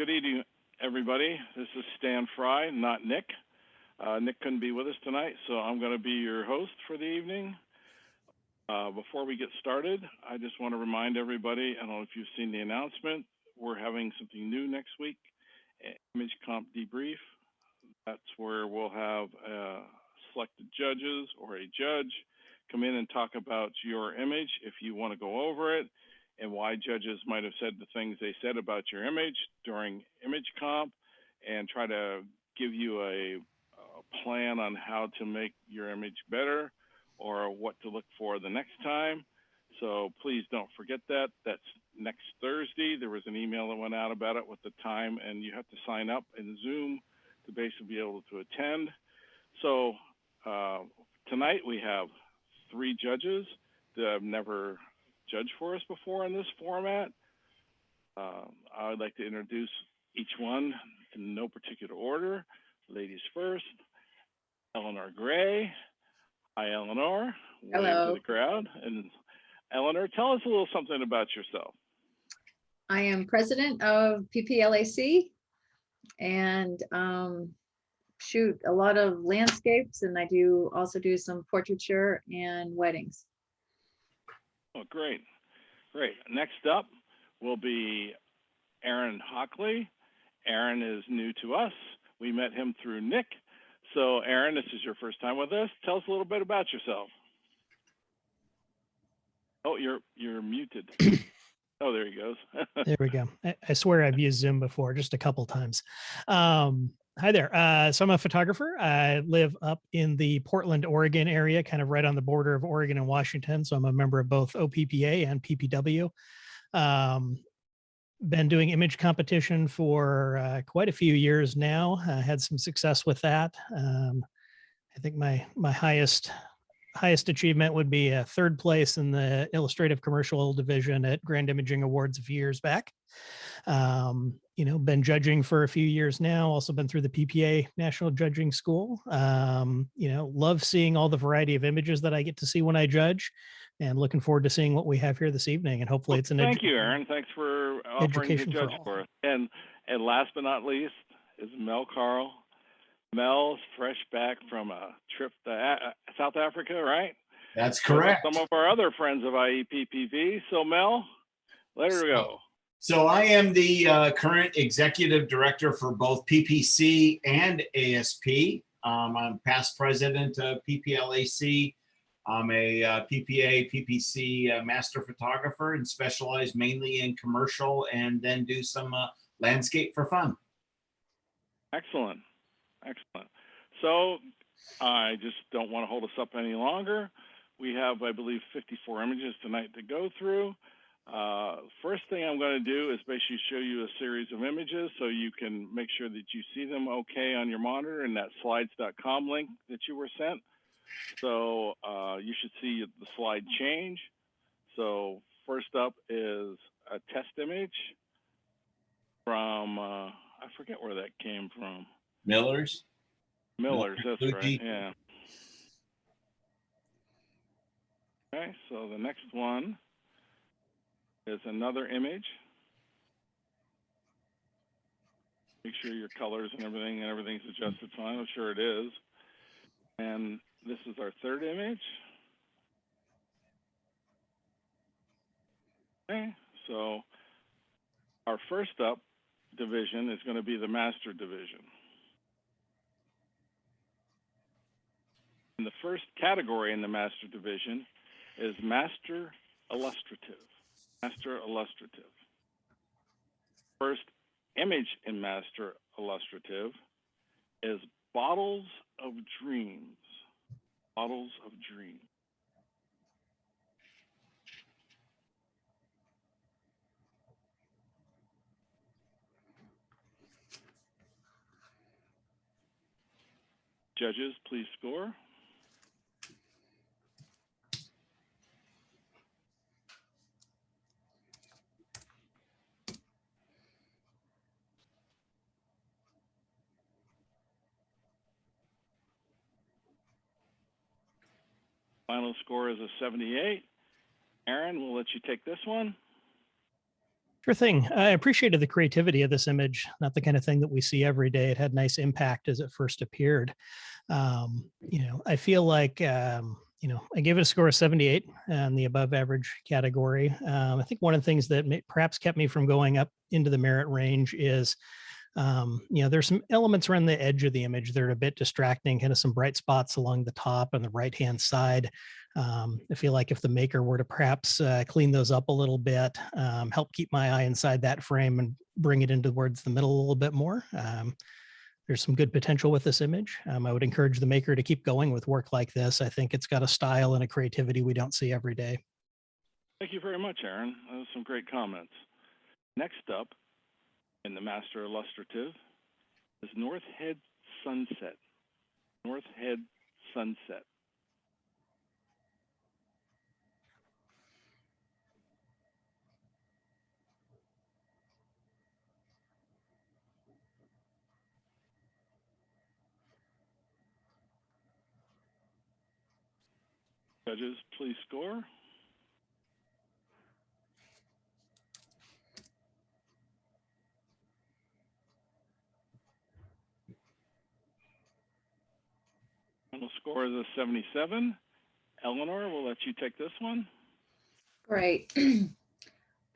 Good evening, everybody. This is Stan Fry, not Nick. Nick couldn't be with us tonight, so I'm going to be your host for the evening. Before we get started, I just want to remind everybody, I don't know if you've seen the announcement, we're having something new next week, Image Comp Debrief. That's where we'll have selected judges or a judge come in and talk about your image if you want to go over it, and why judges might have said the things they said about your image during image comp, and try to give you a plan on how to make your image better or what to look for the next time. So please don't forget that. That's next Thursday. There was an email that went out about it with the time, and you have to sign up in Zoom to basically be able to attend. So tonight we have 3 judges that have never judged for us before in this format. I would like to introduce each one in no particular order. Ladies first, Eleanor Gray. Hi, Eleanor. Hello. Wave to the crowd. And Eleanor, tell us a little something about yourself. I am president of PPLAC and shoot a lot of landscapes, and I also do some portraiture and weddings. Oh, great. Great. Next up will be Aaron Hockley. Aaron is new to us. We met him through Nick. So Aaron, this is your first time with us. Tell us a little bit about yourself. Oh, you're muted. Oh, there he goes. There we go. I swear I've used Zoom before, just a couple times. Hi there. So I'm a photographer. I live up in the Portland, Oregon area, kind of right on the border of Oregon and Washington. So I'm a member of both OPPA and PPW. Been doing image competition for quite a few years now. I had some success with that. I think my highest achievement would be a 3rd place in the illustrative commercial division at Grand Imaging Awards a few years back. Been judging for a few years now, also been through the PPA National Judging School. Love seeing all the variety of images that I get to see when I judge, and looking forward to seeing what we have here this evening. And hopefully it's an Thank you, Aaron. Thanks for offering to judge for us. And last but not least is Mel Carl. Mel's fresh back from a trip to South Africa, right? That's correct. Some of our other friends of IEPPV. So Mel, let her go. So I am the current executive director for both PPC and ASP. I'm past president of PPLAC. I'm a PPA, PPC master photographer and specialize mainly in commercial, and then do some landscape for fun. Excellent. Excellent. So I just don't want to hold us up any longer. We have, I believe, 54 images tonight to go through. First thing I'm going to do is basically show you a series of images so you can make sure that you see them okay on your monitor in that slides.com link that you were sent. So you should see the slide change. So first up is a test image from, I forget where that came from. Miller's, that's right, yeah. Okay, so the next one is another image. Make sure your colors and everything's adjusted fine. I'm sure it is. And this is our 3rd image. Okay, so our first up division is going to be the master division. And the first category in the master division is master illustrative. Master illustrative. First image in master illustrative is Bottles of Dreams. Bottles of Dreams. Judges, please score. Final score is a 78. Aaron, we'll let you take this one. Sure thing. I appreciated the creativity of this image, not the kind of thing that we see every day. It had nice impact as it first appeared. I feel like, I gave it a score of 78 on the above average category. I think one of the things that perhaps kept me from going up into the merit range is, there's some elements around the edge of the image that are a bit distracting, kind of some bright spots along the top and the right-hand side. I feel like if the maker were to perhaps clean those up a little bit, help keep my eye inside that frame and bring it in towards the middle a little bit more. There's some good potential with this image. I would encourage the maker to keep going with work like this. I think it's got a style and a creativity we don't see every day. Thank you very much, Aaron. Those are some great comments. Next up in the Master Illustrative is North Head Sunset. North Head Sunset. Judges, please score. Final score is a 77. Eleanor, we'll let you take this one. Great.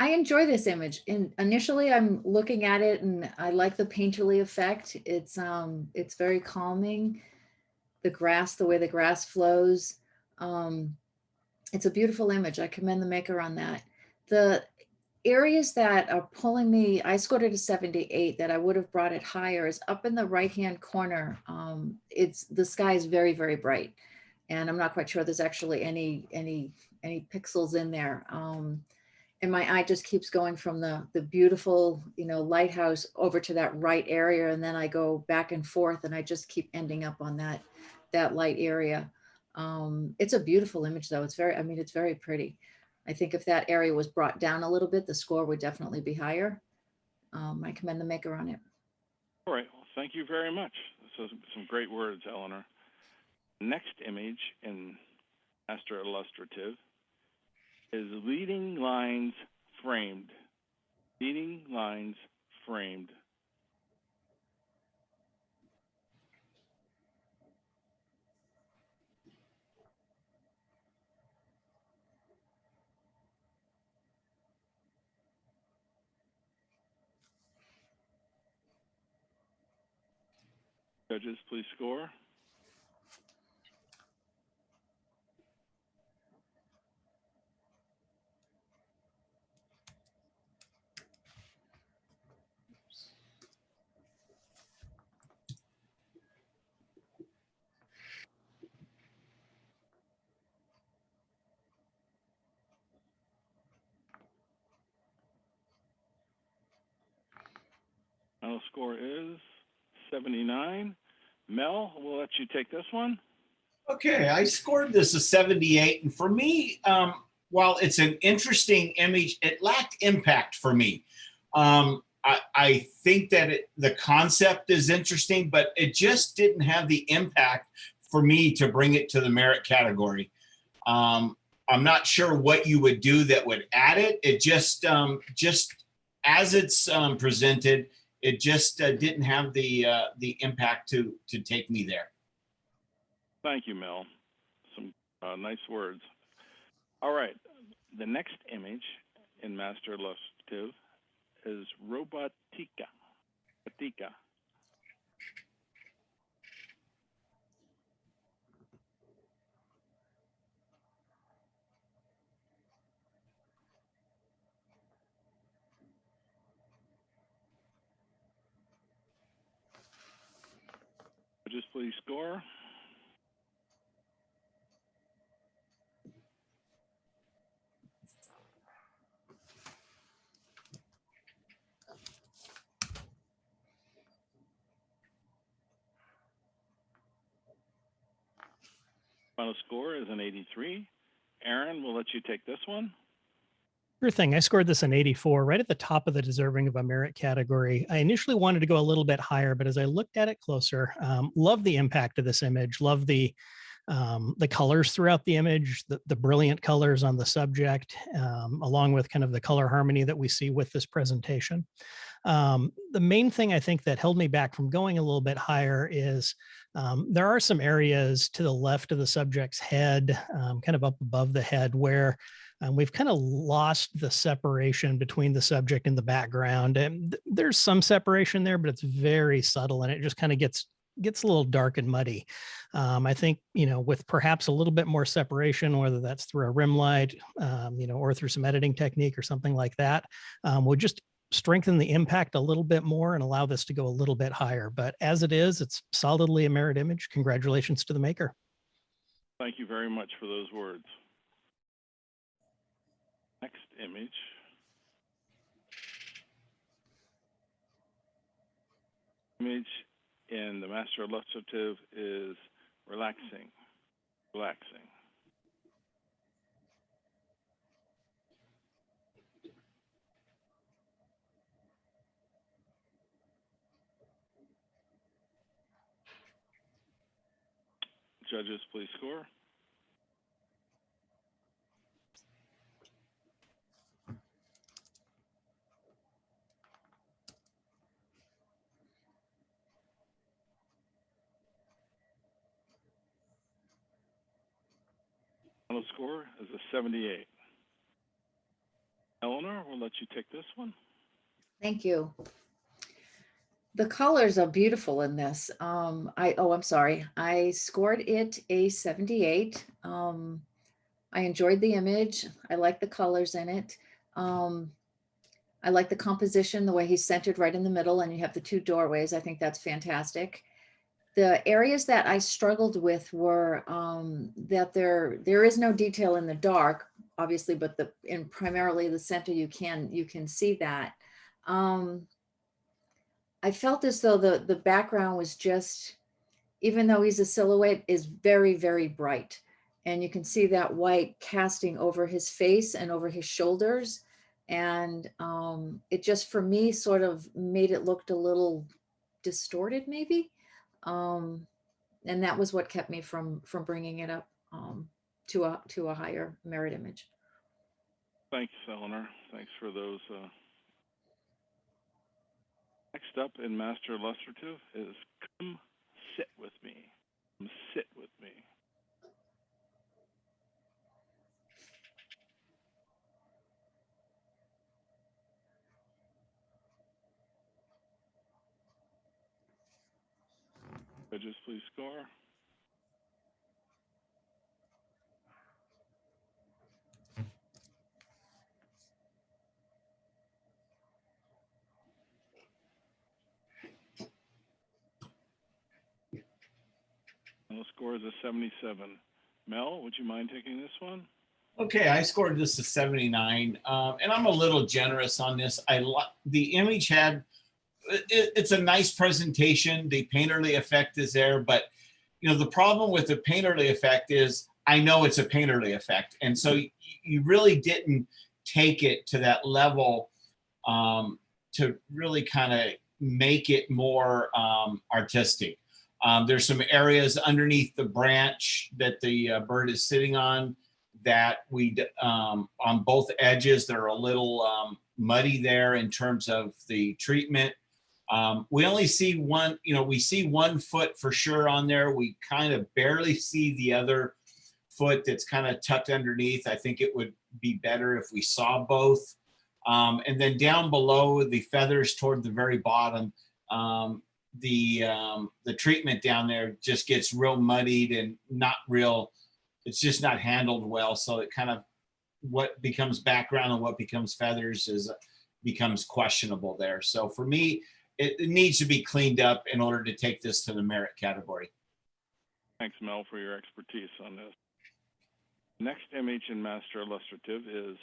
I enjoy this image. And initially I'm looking at it and I like the painterly effect. It's very calming. The grass, the way the grass flows. It's a beautiful image. I commend the maker on that. The areas that are pulling me, I scored it a 78, that I would have brought it higher, is up in the right-hand corner. The sky is very, very bright. And I'm not quite sure there's actually any pixels in there. And my eye just keeps going from the beautiful, lighthouse over to that right area. And then I go back and forth and I just keep ending up on that light area. It's a beautiful image though. It's very pretty. I think if that area was brought down a little bit, the score would definitely be higher. I commend the maker on it. All right, well, thank you very much. Those are some great words, Eleanor. Next image in Master Illustrative is Leading Lines Framed. Leading Lines Framed. Judges, please score. Final score is 79. Mel, we'll let you take this one. Okay, I scored this a 78. And for me, while it's an interesting image, it lacked impact for me. I think that the concept is interesting, but it just didn't have the impact for me to bring it to the merit category. I'm not sure what you would do that would add it. It just as it's presented, it just didn't have the impact to take me there. Thank you, Mel. Some nice words. All right, the next image in Master Illustrative is Robotica. Robotica. Judges, please score. Final score is an 83. Aaron, we'll let you take this one. Sure thing. I scored this an 84, right at the top of the deserving of a merit category. I initially wanted to go a little bit higher, but as I looked at it closer, love the impact of this image, love the the colors throughout the image, the brilliant colors on the subject, along with kind of the color harmony that we see with this presentation. The main thing I think that held me back from going a little bit higher is there are some areas to the left of the subject's head, kind of up above the head, where we've kind of lost the separation between the subject and the background. And there's some separation there, but it's very subtle, and it just kind of gets a little dark and muddy. I think, with perhaps a little bit more separation, whether that's through a rim light, or through some editing technique or something like that, would just strengthen the impact a little bit more and allow this to go a little bit higher. But as it is, it's solidly a mirrored image. Congratulations to the maker. Thank you very much for those words. Next image. Image in the master illustrative is relaxing, relaxing. Judges, please score. Final score is a 78. Eleanor, we'll let you take this one. Thank you. The colors are beautiful in this. I'm sorry. I scored it a 78. I enjoyed the image. I like the colors in it. I like the composition, the way he's centered right in the middle, and you have the two doorways. I think that's fantastic. The areas that I struggled with were that there is no detail in the dark, obviously, but in primarily the center, you can see that. I felt as though the background was just, even though he's a silhouette, is very, very bright. And you can see that white casting over his face and over his shoulders. And it just, for me, sort of made it look a little distorted, maybe. And that was what kept me from bringing it up to a higher merit image. Thanks, Eleanor. Thanks for those. Next up in Master Illustrative is Come Sit With Me. Come sit with me. Judges, please score. Final score is a 77. Mel, would you mind taking this one? Okay, I scored this a 79, and I'm a little generous on this. The image it's a nice presentation. The painterly effect is there, but the problem with the painterly effect is I know it's a painterly effect, and so you really didn't take it to that level to really kind of make it more artistic. There's some areas underneath the branch that the bird is sitting on that on both edges, they're a little muddy there in terms of the treatment. We only see one, we see 1 foot for sure on there. We kind of barely see the other foot that's kind of tucked underneath. I think it would be better if we saw both. And then down below the feathers toward the very bottom, the treatment down there just gets real muddied and not real, it's just not handled well. So it kind of, what becomes background and what becomes feathers becomes questionable there. So for me, it needs to be cleaned up in order to take this to the merit category. Thanks, Mel, for your expertise on this. Next image in Master Illustrative is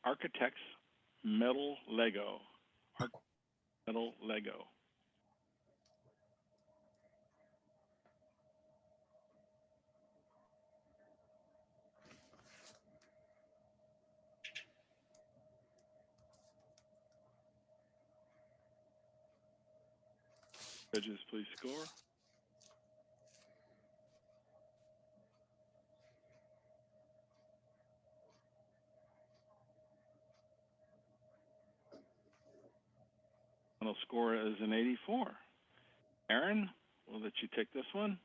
Architect's Metal Lego. Metal Lego. Judges, please score. final score is an 84. Aaron, we'll let you take this one.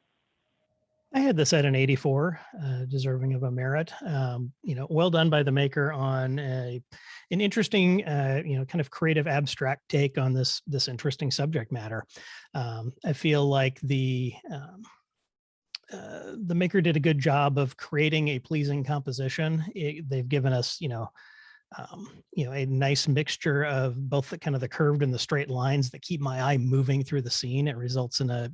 I had this at an 84, deserving of a merit. Well done by the maker on an interesting, kind of creative, abstract take on this interesting subject matter. I feel like the maker did a good job of creating a pleasing composition. They've given us, a nice mixture of both the kind of the curved and the straight lines that keep my eye moving through the scene. It results in a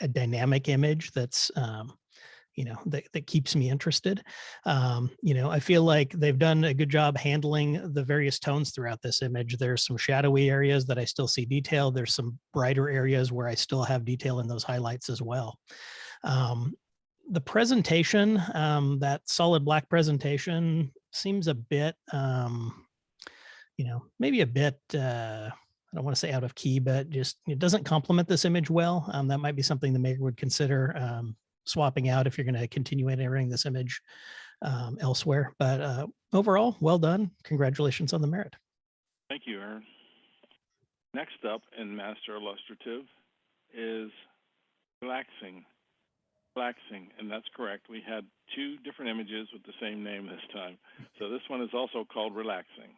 dynamic image that's, that keeps me interested. I feel like they've done a good job handling the various tones throughout this image. There's some shadowy areas that I still see detail. There's some brighter areas where I still have detail in those highlights as well. The presentation, that solid black presentation seems a bit, maybe a bit, I don't want to say out of key, but just it doesn't complement this image well. That might be something the maker would consider swapping out if you're going to continue entering this image elsewhere. But overall, well done. Congratulations on the merit. Thank you, Aaron. Next up in Master Illustrative is Relaxing. Relaxing, and that's correct. We had two different images with the same name this time. So this one is also called Relaxing.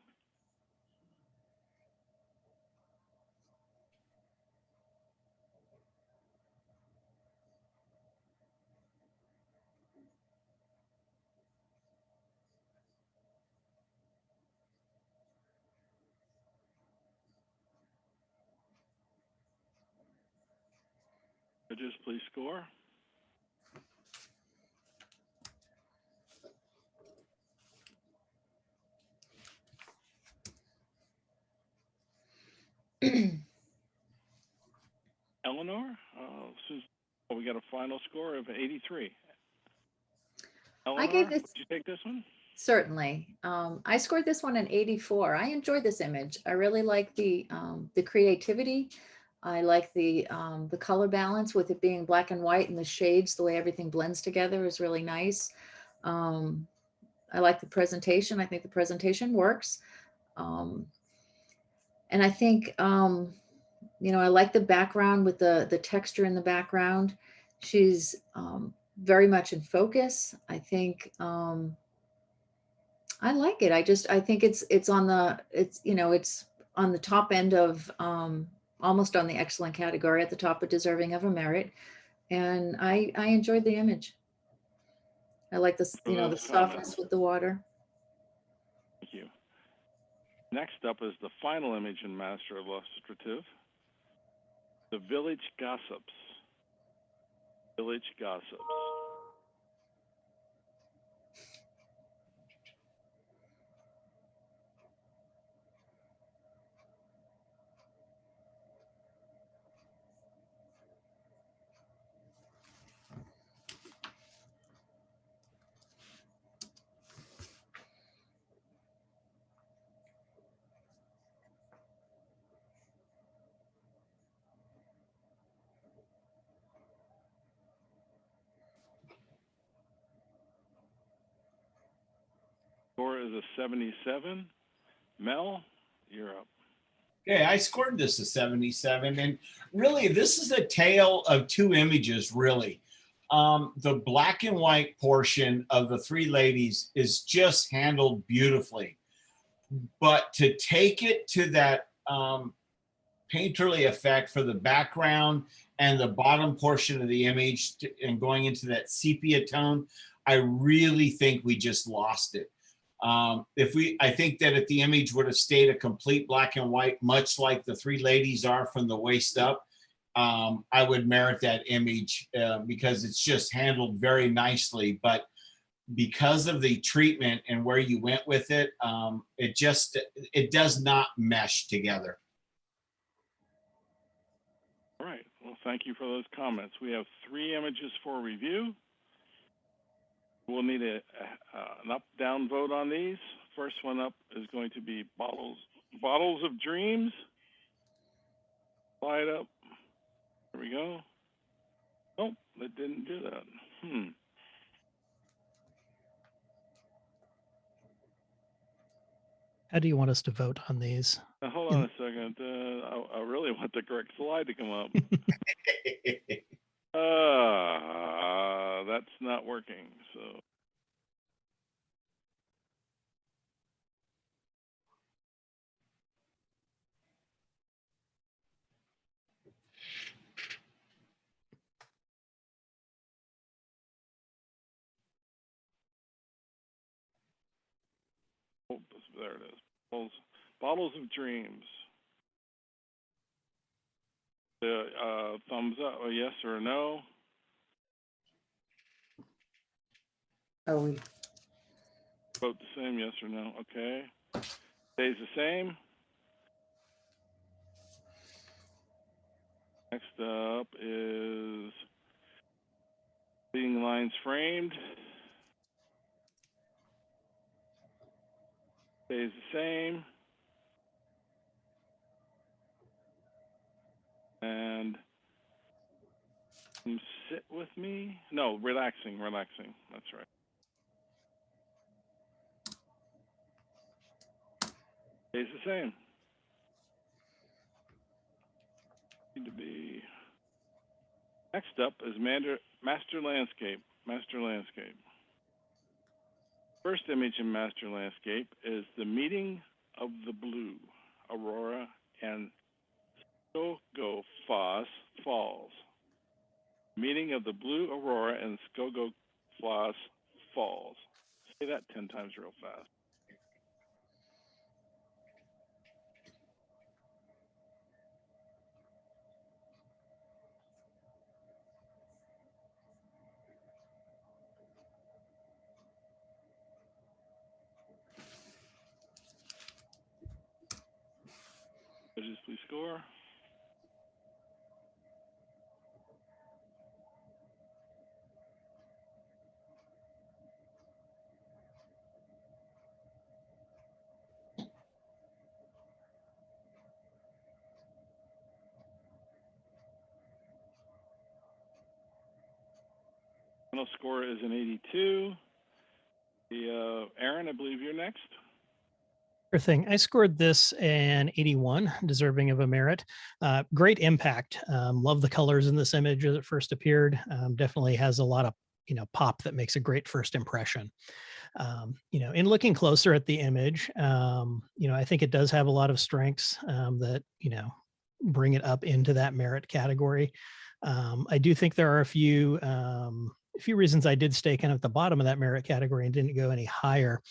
Judges, please score. Eleanor, we got a final score of 83. Eleanor, I gave this, would you take this one? certainly. I scored this one an 84. I enjoyed this image. I really like the creativity. I like the color balance with it being black and white, and the shades, the way everything blends together is really nice. I like the presentation. I think the presentation works. And I think, I like the background with the texture in the background. She's very much in focus. I think I like it. I think it's on the top end of almost on the excellent category, at the top of deserving of a merit. And I enjoyed the image. I like this, the softness with the water. Thank you. Next up is the final image in Master Illustrative, the Village Gossips. Village Gossips. Score is a 77. Mel, you're up. Okay, I scored this a 77, and really this is a tale of two images, really. The black and white portion of the three ladies is just handled beautifully, but to take it to that painterly effect for the background and the bottom portion of the image and going into that sepia tone, I really think we just lost it. I think that if the image would have stayed a complete black and white, much like the three ladies are from the waist up, I would merit that image because it's just handled very nicely. But because of the treatment and where you went with it, it does not mesh together. All right. Well, thank you for those comments. We have 3 images for review. We'll need an up-down vote on these. First one up is going to be Bottles of Dreams. Slide up. There we go. Nope, that didn't do that. How do you want us to vote on these? Now, hold on a second. I really want the correct slide to come up. That's not working. So oh, there it is. Bottles of dreams. Thumbs up, a yes or a no. Oh, Vote the same, yes or no. Okay. Stays the same. Next up is leading lines framed. Stays the same. And sit with me. No, relaxing. That's right. Stays the same. Need to be. Next up is master landscape. Master landscape. First image in master landscape is the meeting of the blue, Aurora and Skogafoss Falls. Meeting of the blue Aurora and Skogafoss Falls. Say that 10 times real fast. Judges, please score. Final score is an 82. Aaron, I believe you're next. Sure thing. I scored this an 81, deserving of a merit. Great impact. Love the colors in this image as it first appeared. Definitely has a lot of pop that makes a great first impression. In looking closer at the image, I think it does have a lot of strengths that bring it up into that merit category. I do think there are a few reasons I did stay kind of at the bottom of that merit category and didn't go any higher.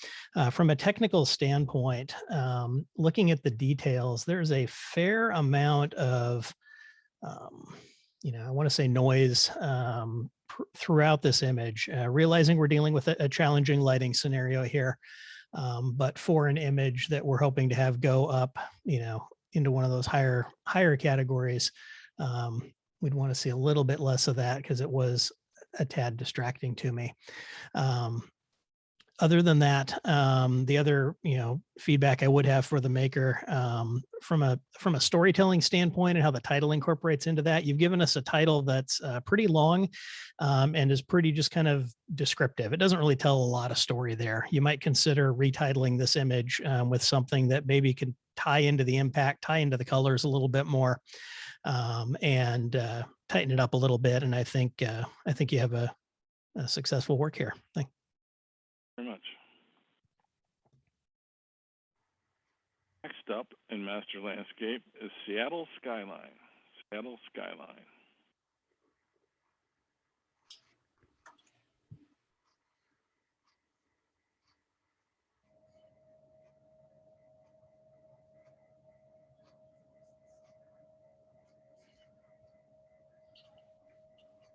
From a technical standpoint, looking at the details, there's a fair amount of, I want to say noise throughout this image, realizing we're dealing with a challenging lighting scenario here. But for an image that we're hoping to have go up, into one of those higher categories, we'd want to see a little bit less of that because it was a tad distracting to me. Other than that, the other feedback I would have for the maker, from a storytelling standpoint and how the title incorporates into that, you've given us a title that's pretty long and is pretty just kind of descriptive. It doesn't really tell a lot of story there. You might consider retitling this image with something that maybe can tie into the impact, tie into the colors a little bit more, and tighten it up a little bit. And I think you have a successful work here. Thank you very much. Next up in master landscape is Seattle skyline. Seattle skyline.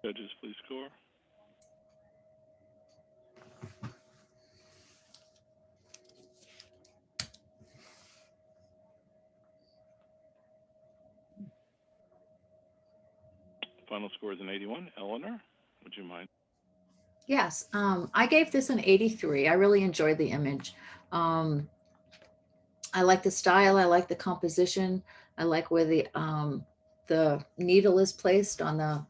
Judges, please score. Final score is an 81. Eleanor, would you mind? yes. I gave this an 83. I really enjoyed the image. I like the style. I like the composition. I like where the needle is placed on the,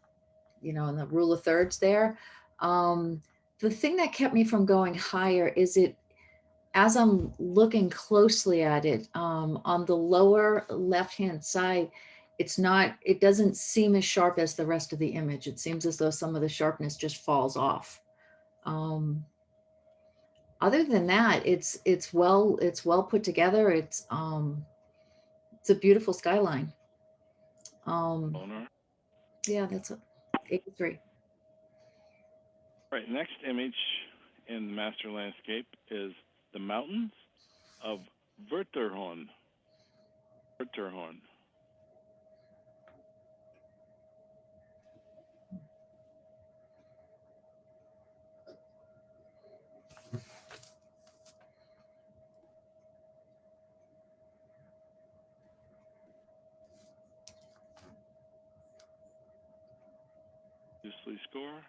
in the rule of thirds there. The thing that kept me from going higher is as I'm looking closely at it, on the lower left-hand side, it doesn't seem as sharp as the rest of the image. It seems as though some of the sharpness just falls off. Other than that, it's well put together. It's a beautiful skyline. Owner. Yeah, that's 83. All right, next image in the master landscape is the mountains of Wörterhorn. Wörterhorn. Usually score.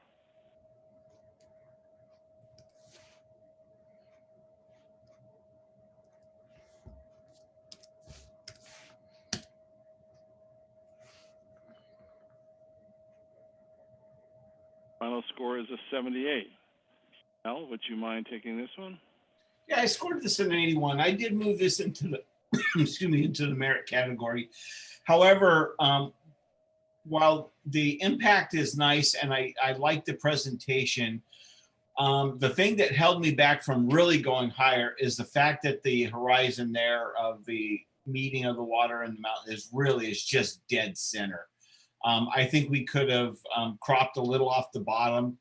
Final score is a 78. Al, would you mind taking this one? Yeah, I scored this an 81. I did move this into the excuse me, into the merit category. However, while the impact is nice and I like the presentation, the thing that held me back from really going higher is the fact that the horizon there of the meeting of the water and the mountain is just dead center. I think we could have cropped a little off the bottom.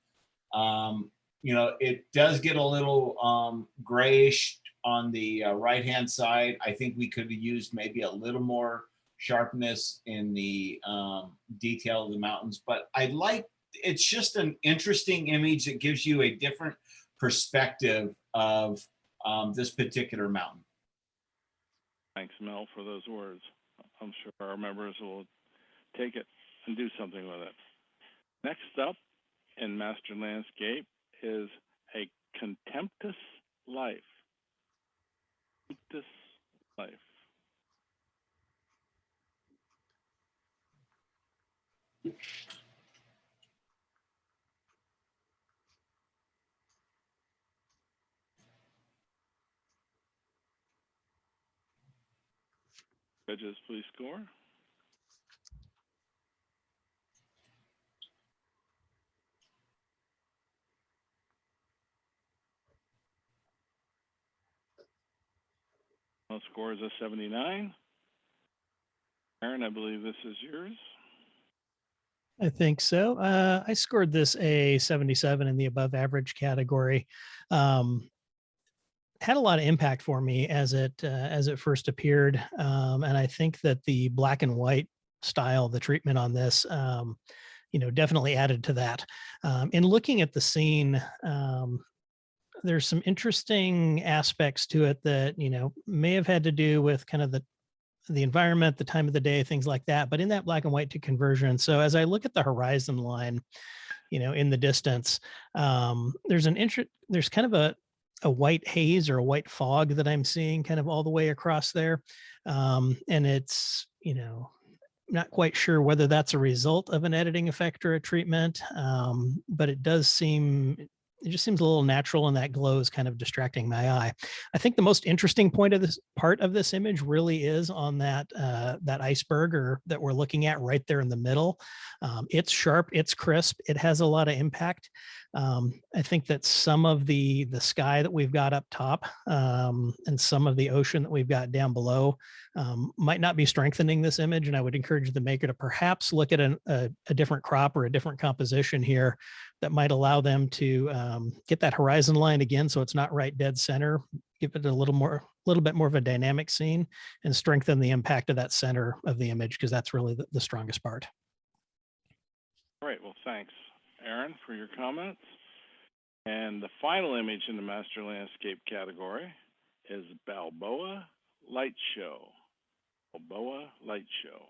You know, it does get a little grayish on the right-hand side. I think we could have used maybe a little more sharpness in the detail of the mountains, but it's just an interesting image that gives you a different perspective of this particular mountain. Thanks, Mel, for those words. I'm sure our members will take it and do something with it. Next up in master landscape is a contemptuous life. Contemptuous life. Judges, please score. Final score is a 79. Aaron, I believe this is yours. I think so. I scored this a 77 in the above average category. Had a lot of impact for me as it first appeared, and I think that the black and white style, the treatment on this, definitely added to that. In looking at the scene, there's some interesting aspects to it that may have had to do with kind of the environment, the time of the day, things like that. But in that black and white to conversion, so as I look at the horizon line, in the distance, there's kind of a white haze or a white fog that I'm seeing kind of all the way across there. And it's, not quite sure whether that's a result of an editing effect or a treatment, but it just seems a little natural, and that glow is kind of distracting my eye. I think the most interesting part of this image really is on that iceberg that we're looking at right there in the middle. It's sharp, it's crisp, it has a lot of impact. I think that some of the sky that we've got up top and some of the ocean that we've got down below might not be strengthening this image, and I would encourage the maker to perhaps look at a different crop or a different composition here that might allow them to get that horizon line again, so it's not right dead center, give it a little bit more of a dynamic scene, and strengthen the impact of that center of the image, because that's really the strongest part. All right, well, thanks, Aaron, for your comments. And the final image in the master landscape category is Balboa Light Show. Balboa Light Show.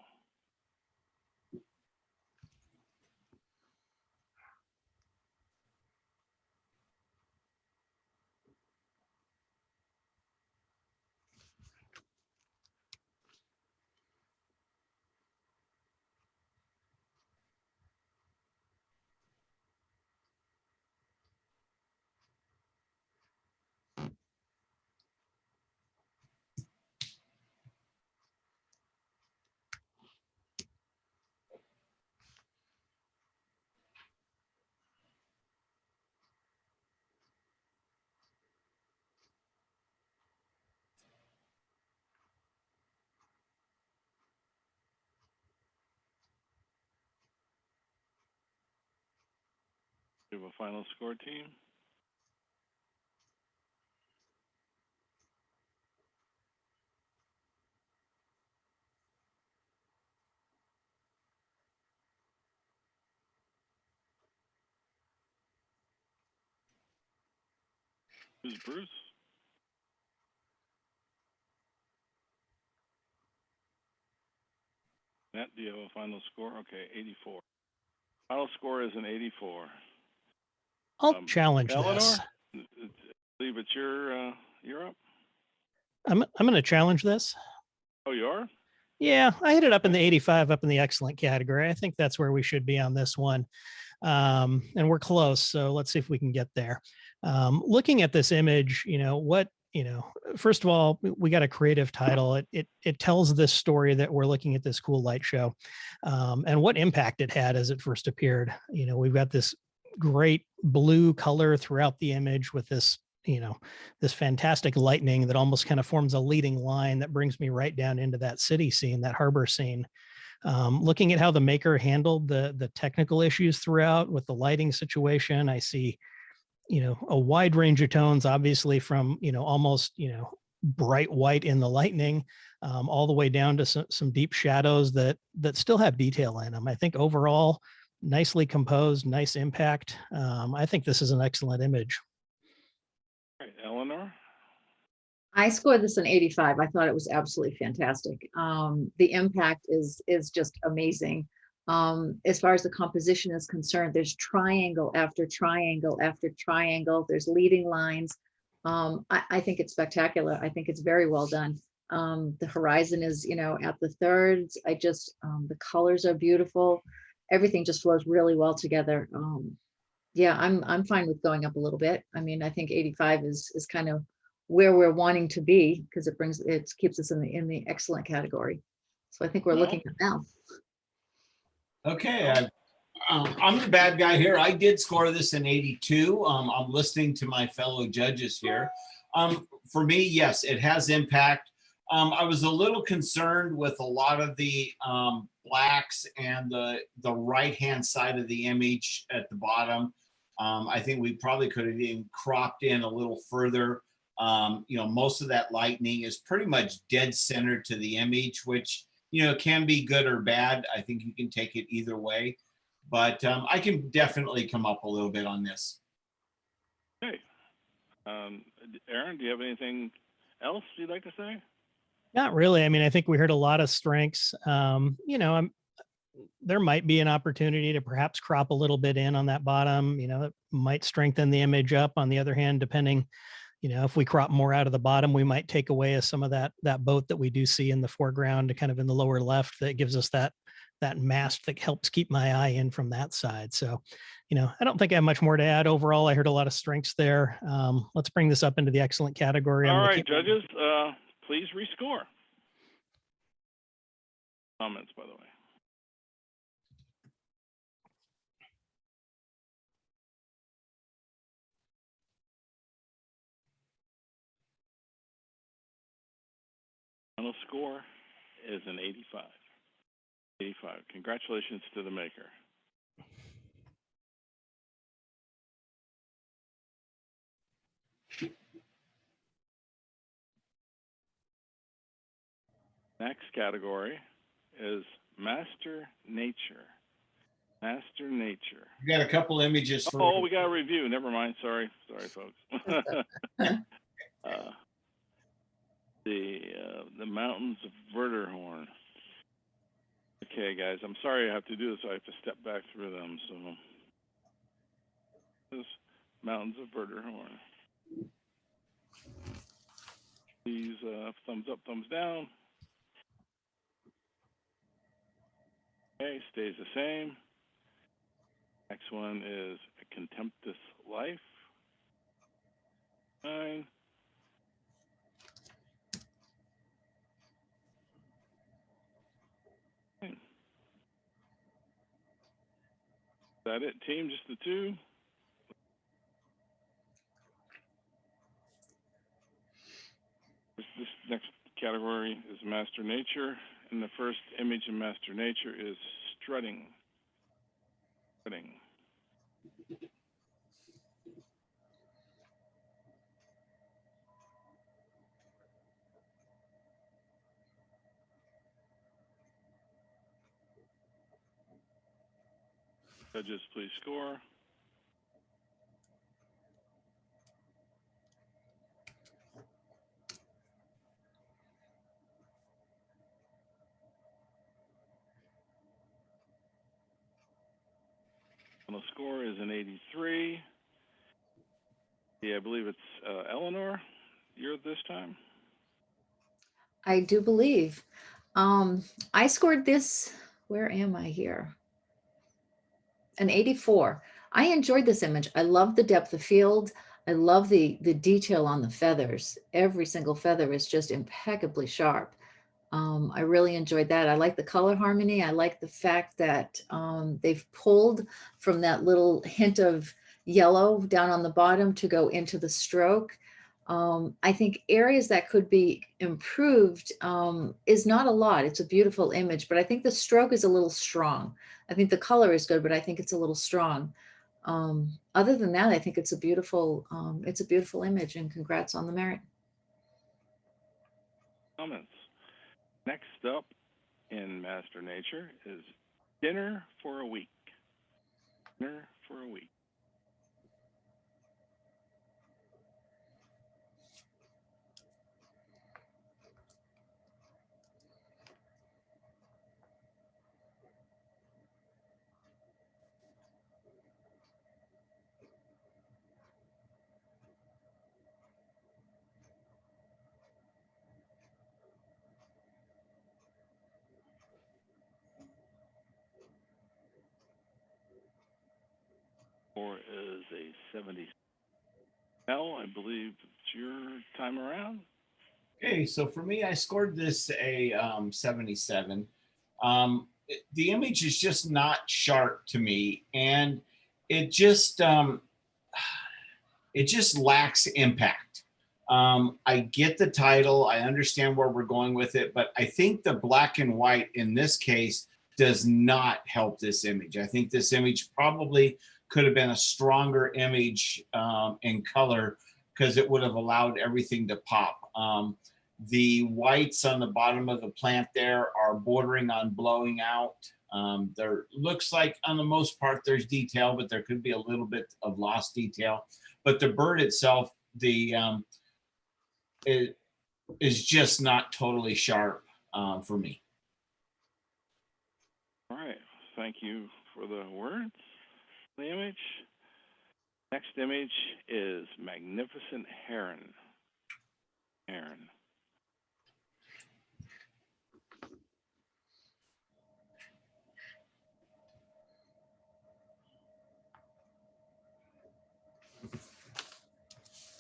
Do you have a final score, team? Who's Bruce? Matt, do you have a final score? Okay, 84. Final score is an 84. I'll challenge Eleanor, this. I believe it's you're up. I'm going to challenge this. Oh, you are? Yeah, I hit it up in the 85, up in the excellent category. I think that's where we should be on this one. And we're close. So let's see if we can get there. Looking at this image, first of all, we got a creative title. It tells this story that we're looking at this cool light show, and what impact it had as it first appeared. We've got this great blue color throughout the image with this this fantastic lightning that almost kind of forms a leading line that brings me right down into that city scene, that harbor scene. Looking at how the maker handled the technical issues throughout with the lighting situation, I see, a wide range of tones, obviously from, almost, bright white in the lightning, all the way down to some deep shadows that still have detail in them. I think overall, nicely composed, nice impact. I think this is an excellent image. All right, Eleanor? I scored this an 85. I thought it was absolutely fantastic. The impact is just amazing. As far as the composition is concerned, there's triangle after triangle after triangle. There's leading lines. I think it's spectacular. I think it's very well done. The horizon is, at the thirds. The colors are beautiful. Everything just flows really well together. Yeah, I'm fine with going up a little bit. I mean, I think 85 is kind of where we're wanting to be, because it keeps us in the excellent category. So I think we're looking at now. Okay, I'm the bad guy here. I did score this in 82. I'm listening to my fellow judges here. For me, yes, it has impact. I was a little concerned with a lot of the blacks and the right-hand side of the image at the bottom. I think we probably could have even cropped in a little further. Most of that lightning is pretty much dead center to the image, which, can be good or bad. I think you can take it either way, but I can definitely come up a little bit on this. Okay. Aaron, do you have anything else you'd like to say? Not really. I mean, I think we heard a lot of strengths. There might be an opportunity to perhaps crop a little bit in on that bottom. It might strengthen the image up. On the other hand, depending, if we crop more out of the bottom, we might take away some of that boat that we do see in the foreground, kind of in the lower left, that gives us that mast that helps keep my eye in from that side. So, I don't think I have much more to add. Overall, I heard a lot of strengths there. Let's bring this up into the excellent category. All right, judges, please rescore. Comments, by the way. Final score is an 85. 85. Congratulations to the maker. Next category is Master Nature. Master Nature. We got a couple images for. Oh, we got a review. Never mind. Sorry, folks. The mountains of Verderhorn. Okay, guys, I'm sorry I have to do this. I have to step back through them. So, this mountains of Verderhorn. Please, thumbs up, thumbs down. Okay, stays the same. Next one is A Contemptuous Life. 9. Is that it, team? Just the two? This next category is Master Nature, and the first image in Master Nature is strutting. Strutting. Judges, please score. Final score is an 83. Yeah, I believe it's Eleanor. You're this time. I do believe. I scored this, where am I here? An 84. I enjoyed this image. I love the depth of field. I love the detail on the feathers. Every single feather is just impeccably sharp. I really enjoyed that. I like the color harmony. I like the fact that they've pulled from that little hint of yellow down on the bottom to go into the stroke. I think areas that could be improved is not a lot. It's a beautiful image, but I think the stroke is a little strong. I think the color is good, but I think it's a little strong. Other than that, I think it's a beautiful image, and congrats on the merit. Comments. Next up in Master Nature is Dinner for a Week. Dinner for a Week. Score is a 70. Mel, I believe it's your time around. Okay, so for me, I scored this a 77. The image is just not sharp to me, and it just lacks impact. I get the title, I understand where we're going with it, but I think the black and white in this case does not help this image. I think this image probably could have been a stronger image in color, because it would have allowed everything to pop. The whites on the bottom of the plant there are bordering on blowing out. There looks like on the most part there's detail, but there could be a little bit of lost detail. But the bird itself, it is just not totally sharp for me. All right. Thank you for the words. The image. Next image is Magnificent Heron. Heron.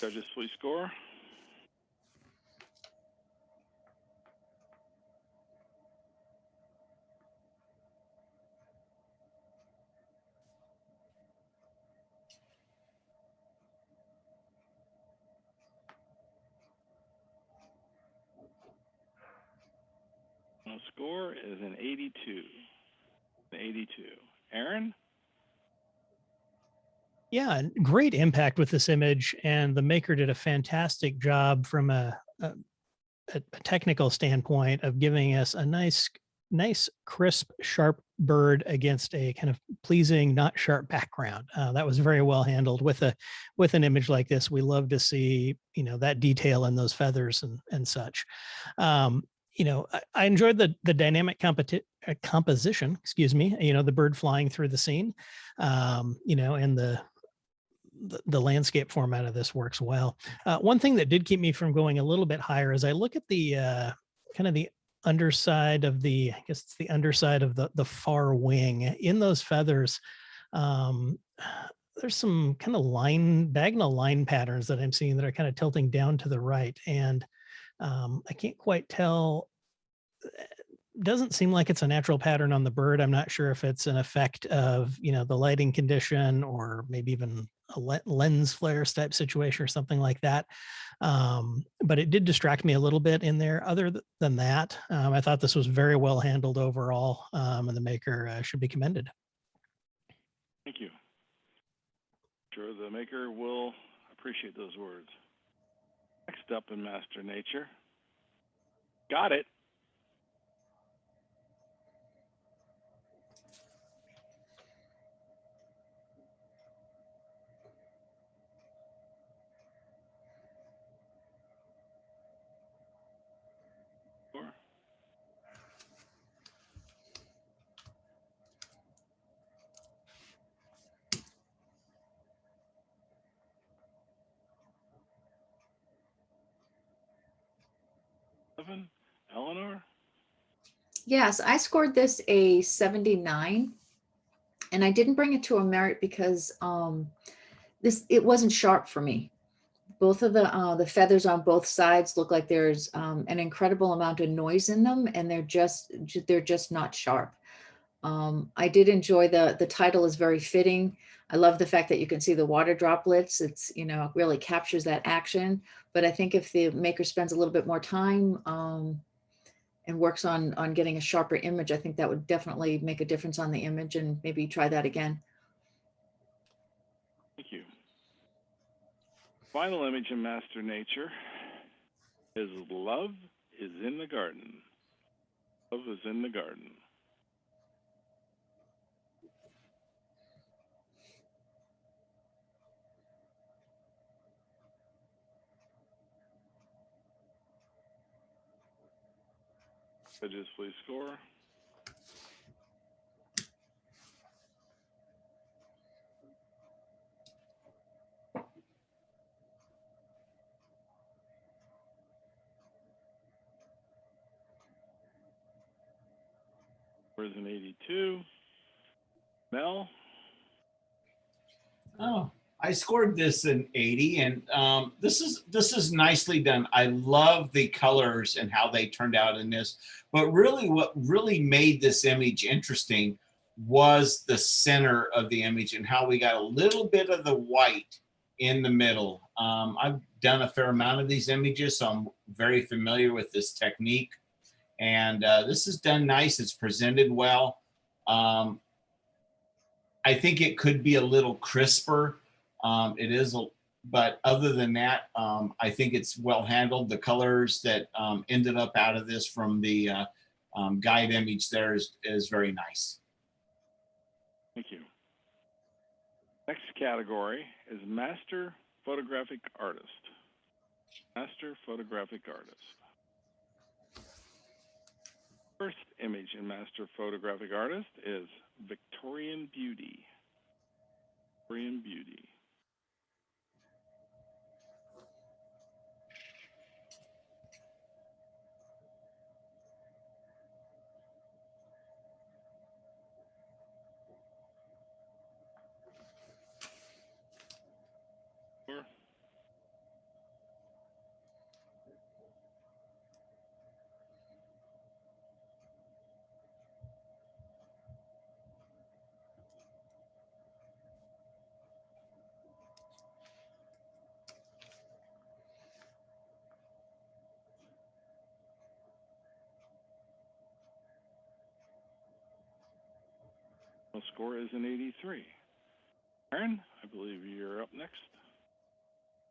Judges, please score. The score is an 82. 82. Aaron? Yeah, great impact with this image, and the maker did a fantastic job from a technical standpoint of giving us a nice, crisp, sharp bird against a kind of pleasing, not sharp background. That was very well handled with an image like this. We love to see, that detail in those feathers and such. I enjoyed the dynamic composition, excuse me, the bird flying through the scene, and the landscape format of this works well. One thing that did keep me from going a little bit higher is I look at the kind of the underside of I guess it's the underside of the far wing. In those feathers, there's some kind of diagonal line patterns that I'm seeing that are kind of tilting down to the right. And I can't quite tell. Doesn't seem like it's a natural pattern on the bird. I'm not sure if it's an effect of, the lighting condition, or maybe even a lens flare type situation or something like that. But it did distract me a little bit in there. Other than that, I thought this was very well handled overall, and the maker should be commended. Thank you. Sure, the maker will appreciate those words. Next up in Master Nature. Got it. 87. Eleanor? Yes, I scored this a 79, and I didn't bring it to a merit because it wasn't sharp for me. Both of the feathers on both sides look like there's an incredible amount of noise in them, and they're just not sharp. I did enjoy the title is very fitting. I love the fact that you can see the water droplets. It's, you know, it really captures that action. But I think if the maker spends a little bit more time and works on getting a sharper image, I think that would definitely make a difference on the image, and maybe try that again. Thank you. Final image in Master Nature is Love is in the Garden. Love is in the Garden. Judges, please score. Score is an 82. Mel? Oh, I scored this an 80, and this is nicely done. I love the colors and how they turned out in this. But really, what really made this image interesting was the center of the image and how we got a little bit of the white in the middle. I've done a fair amount of these images, so I'm very familiar with this technique. And this is done nice. It's presented well. I think it could be a little crisper. It is, but other than that, I think it's well handled. The colors that ended up out of this from the guide image there is very nice. Thank you. Next category is Master Photographic Artist. Master Photographic Artist. First image in Master Photographic Artist is Victorian Beauty. Victorian Beauty. Score. The score is an 83. Aaron, I believe you're up next.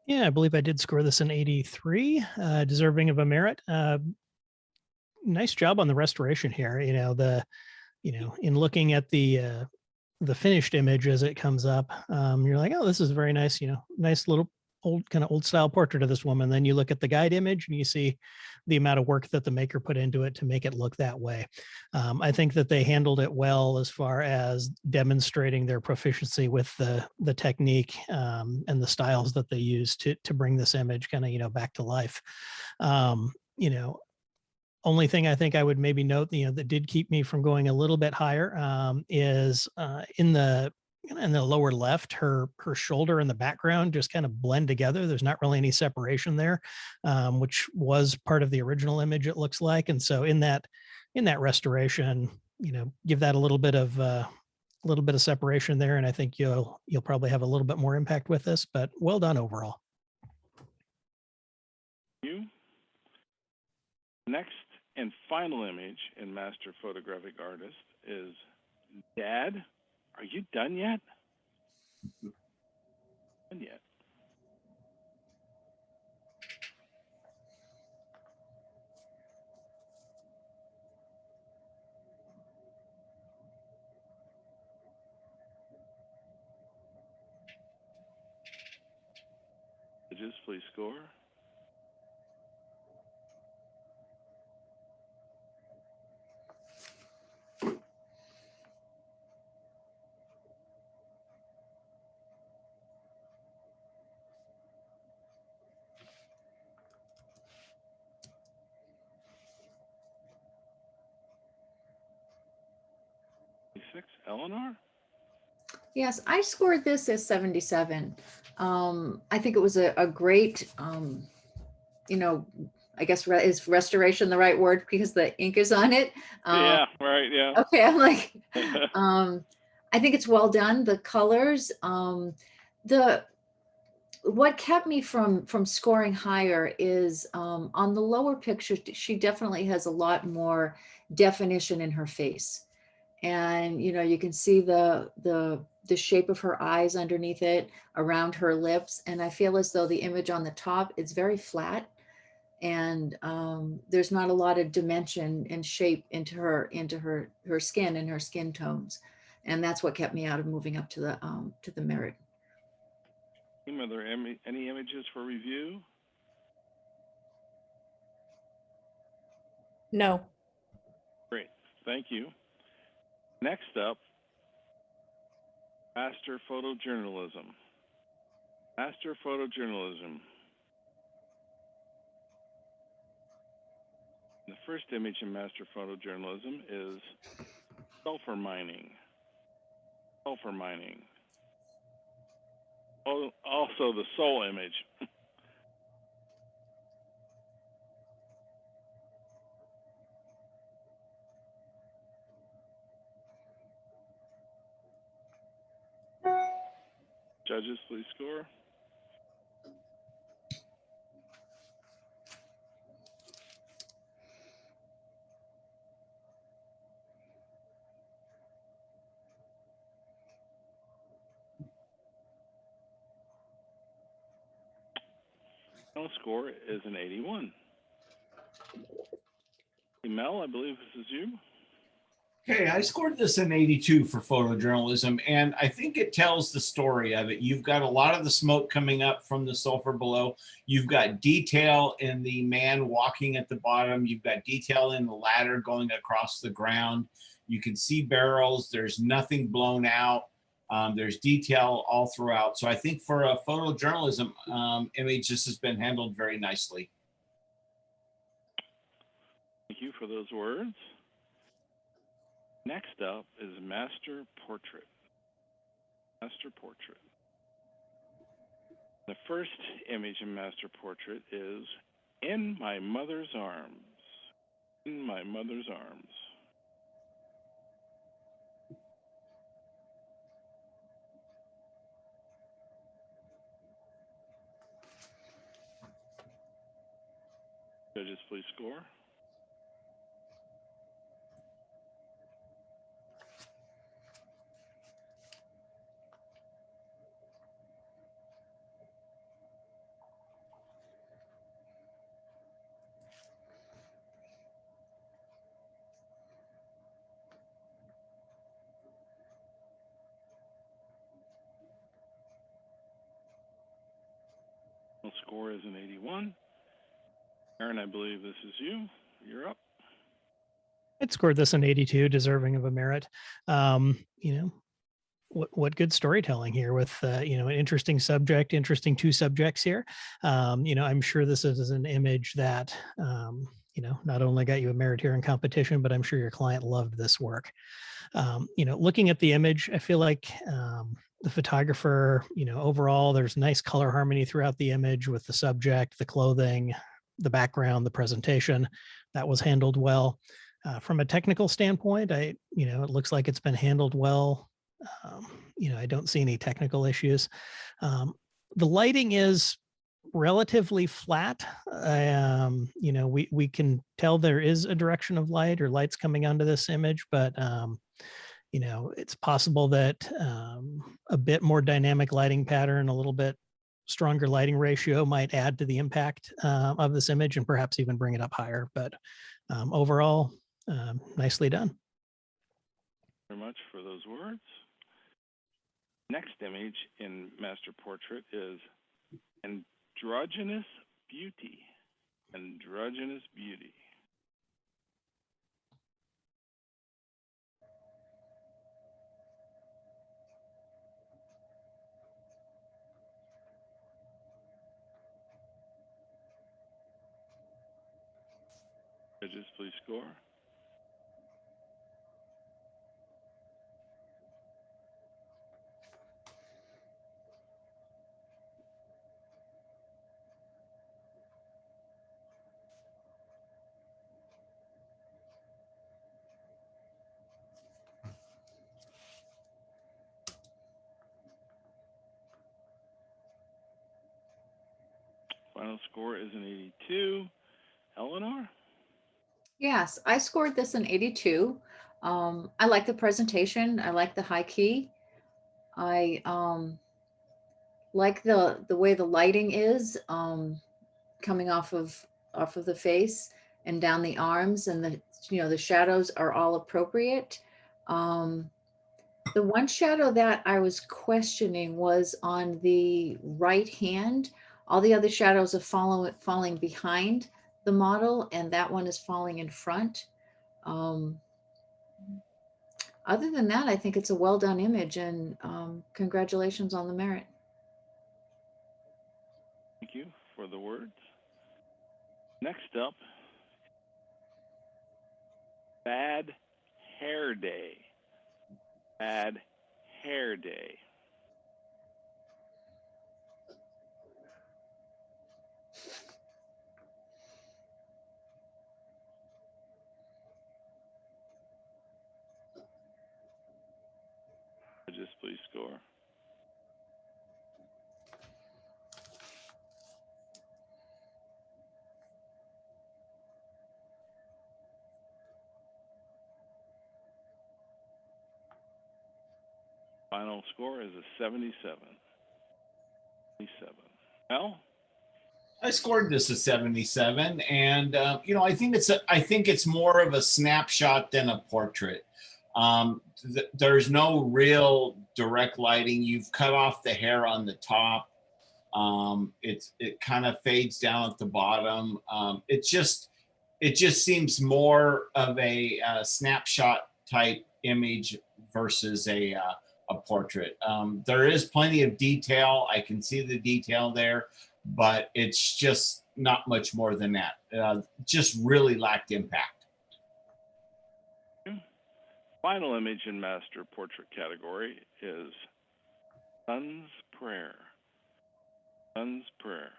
Yeah, I believe I did score this an 83, deserving of a merit. Nice job on the restoration here. In looking at the finished image as it comes up, you're like, oh, this is very nice, nice little old style portrait of this woman. Then you look at the guide image and you see the amount of work that the maker put into it to make it look that way. I think that they handled it well as far as demonstrating their proficiency with the technique and the styles that they use to bring this image kind of, back to life. Only thing I think I would maybe note, that did keep me from going a little bit higher is in the lower left, her shoulder and the background just kind of blend together. There's not really any separation there, which was part of the original image, it looks like. And so in that restoration, give that a little bit of separation there, and I think you'll probably have a little bit more impact with this. But well done overall. Thank you. Next and final image in Master Photographic Artist is Dad, are you done yet? Done yet. Judges, please score. 76. Eleanor? Yes, I scored this as 77. I think it was a great, I guess is restoration the right word because the ink is on it? Yeah, right, yeah. Okay, I'm like, I think it's well done. The colors, what kept me from scoring higher is on the lower picture, she definitely has a lot more definition in her face. And you can see the shape of her eyes underneath it, around her lips. And I feel as though the image on the top is very flat, and there's not a lot of dimension and shape into her skin and her skin tones. And that's what kept me out of moving up to the merit. Are there any images for review? No. Great, thank you. Next up, Master Photojournalism. Master Photojournalism. The first image in Master Photojournalism is sulfur mining. Sulfur mining. Oh, also the soul image. Judges, please score. Final score is an 81. Mel, I believe this is you. Okay, I scored this an 82 for photojournalism, and I think it tells the story of it. You've got a lot of the smoke coming up from the sulfur below. You've got detail in the man walking at the bottom. You've got detail in the ladder going across the ground. You can see barrels. There's nothing blown out. There's detail all throughout. So I think for a photojournalism image, this has been handled very nicely. Thank you for those words. Next up is Master Portrait. Master Portrait. The first image in Master Portrait is In My Mother's Arms. In My Mother's Arms. Judges, please score. The score is an 81. Aaron, I believe this is you. You're up. I'd scored this an 82, deserving of a merit. What good storytelling here with an interesting subject, interesting two subjects here. I'm sure this is an image that not only got you a merit here in competition, but I'm sure your client loved this work. Looking at the image, I feel like the photographer, overall, there's nice color harmony throughout the image with the subject, the clothing, the background, the presentation. That was handled well. From a technical standpoint, it looks like it's been handled well. I don't see any technical issues. The lighting is relatively flat. We can tell there is a direction of light or lights coming onto this image, but it's possible that a bit more dynamic lighting pattern, a little bit stronger lighting ratio might add to the impact of this image and perhaps even bring it up higher. But overall, nicely done. Very much for those words. Next image in Master Portrait is Androgynous Beauty. Androgynous Beauty. Judges, please score. Final score is an 82. Eleanor? Yes, I scored this an 82. I like the presentation. I like the high key. I like the way the lighting is coming off of the face and down the arms, and the shadows are all appropriate. The one shadow that I was questioning was on the right hand. All the other shadows are falling behind the model, and that one is falling in front. Other than that, I think it's a well done image, and congratulations on the merit. Thank you for the words. Next up, Bad Hair Day. Bad Hair Day. Judges, please score. Final score is a 77. 77. Al? I scored this a 77, and I think it's more of a snapshot than a portrait. There's no real direct lighting. You've cut off the hair on the top. It kind of fades down at the bottom. It just seems more of a snapshot type image versus a portrait. There is plenty of detail. I can see the detail there, but it's just not much more than that. Just really lacked impact. Final image in Master Portrait category is Sun's Prayer. Sun's Prayer.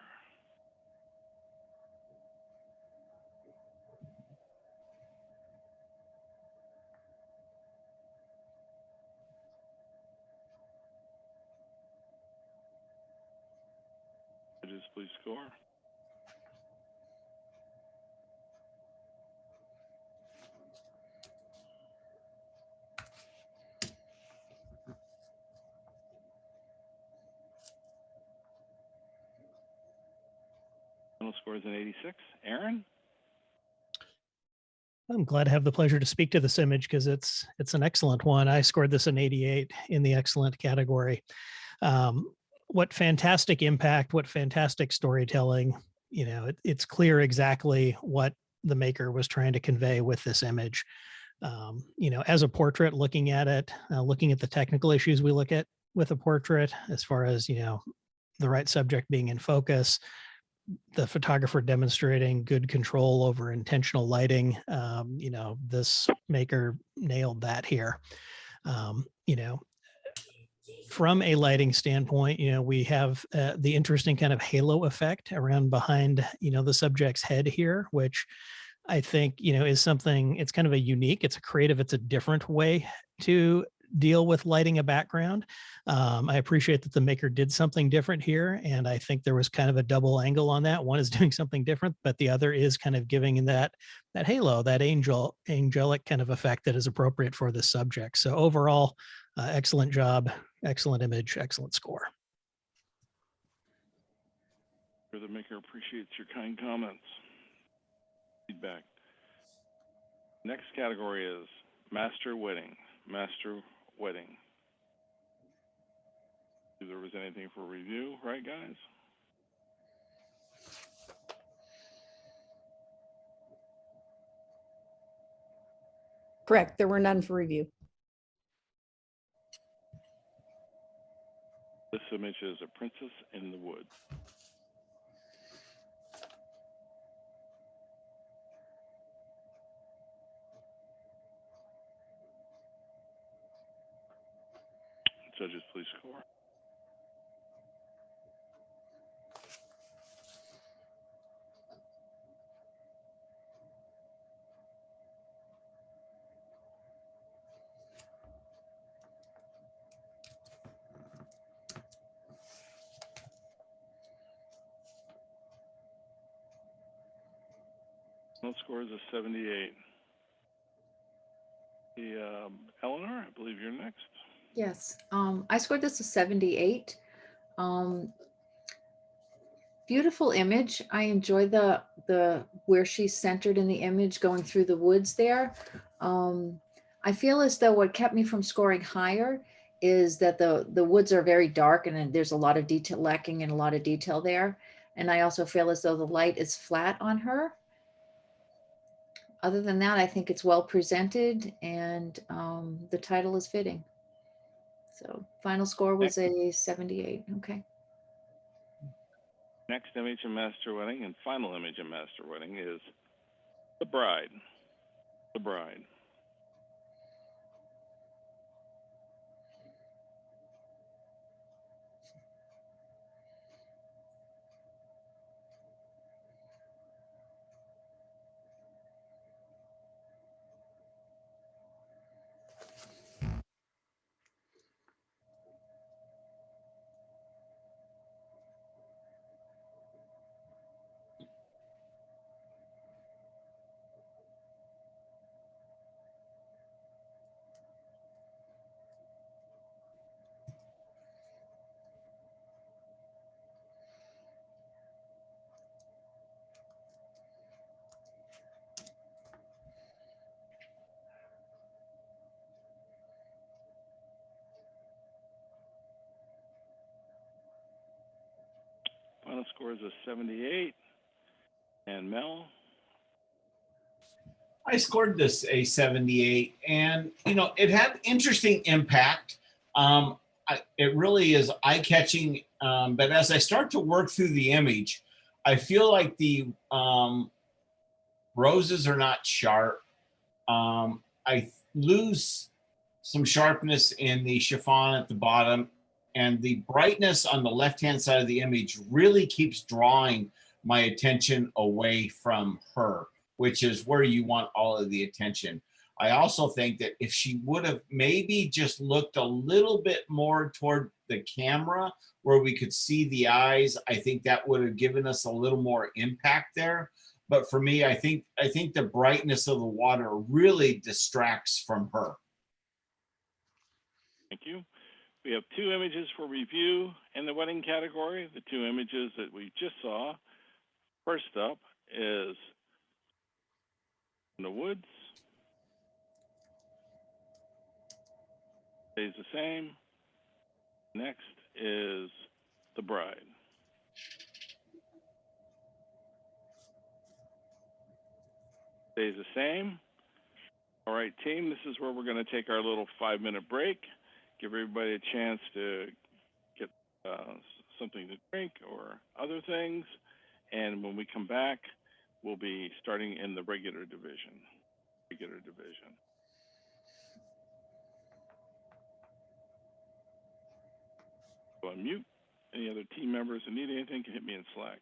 Judges, please score. Final score is an 86. Aaron? I'm glad to have the pleasure to speak to this image because it's an excellent one. I scored this an 88 in the excellent category. What fantastic impact, what fantastic storytelling. It's clear exactly what the maker was trying to convey with this image. As a portrait, looking at it, looking at the technical issues we look at with a portrait, as far as, the right subject being in focus, the photographer demonstrating good control over intentional lighting. This maker nailed that here. From a lighting standpoint, we have the interesting kind of halo effect around behind, the subject's head here, which I think, is something, it's kind of a unique, it's a creative, it's a different way to deal with lighting a background. I appreciate that the maker did something different here. And I think there was kind of a double angle on that. One is doing something different, but the other is kind of giving that halo, that angelic kind of effect that is appropriate for this subject. So overall, excellent job, excellent image, excellent score. The maker appreciates your kind comments. Feedback. Next category is Master Wedding. Master Wedding. If there was anything for review, right, guys? Correct. There were none for review. This image is A Princess in the Woods. Judges, please score. Final score is a 78. Eleanor, I believe you're next. Yes, I scored this a 78. Beautiful image. I enjoy the where she's centered in the image going through the woods there. I feel as though what kept me from scoring higher is that the woods are very dark and then there's a lot of detail lacking in a lot of detail there. And I also feel as though the light is flat on her. Other than that, I think it's well presented and the title is fitting. So final score was a 78. Okay. Next image in Master Wedding and final image in Master Wedding is the bride. The bride. Final score is a 78. And Mel? I scored this a 78, and it had interesting impact. It really is eye-catching, but as I start to work through the image, I feel like the roses are not sharp. I lose some sharpness in the chiffon at the bottom, and the brightness on the left-hand side of the image really keeps drawing my attention away from her, which is where you want all of the attention. I also think that if she would have maybe just looked a little bit more toward the camera where we could see the eyes, I think that would have given us a little more impact there. But for me, I think the brightness of the water really distracts from her. Thank you. We have two images for review in the wedding category. The two images that we just saw. First up is in the woods. Stays the same. Next is the bride. Stays the same. All right, team, this is where we're going to take our little 5-minute break, give everybody a chance to get something to drink or other things. And when we come back, we'll be starting in the regular division. Go on mute. Any other team members that need anything can hit me in Slack.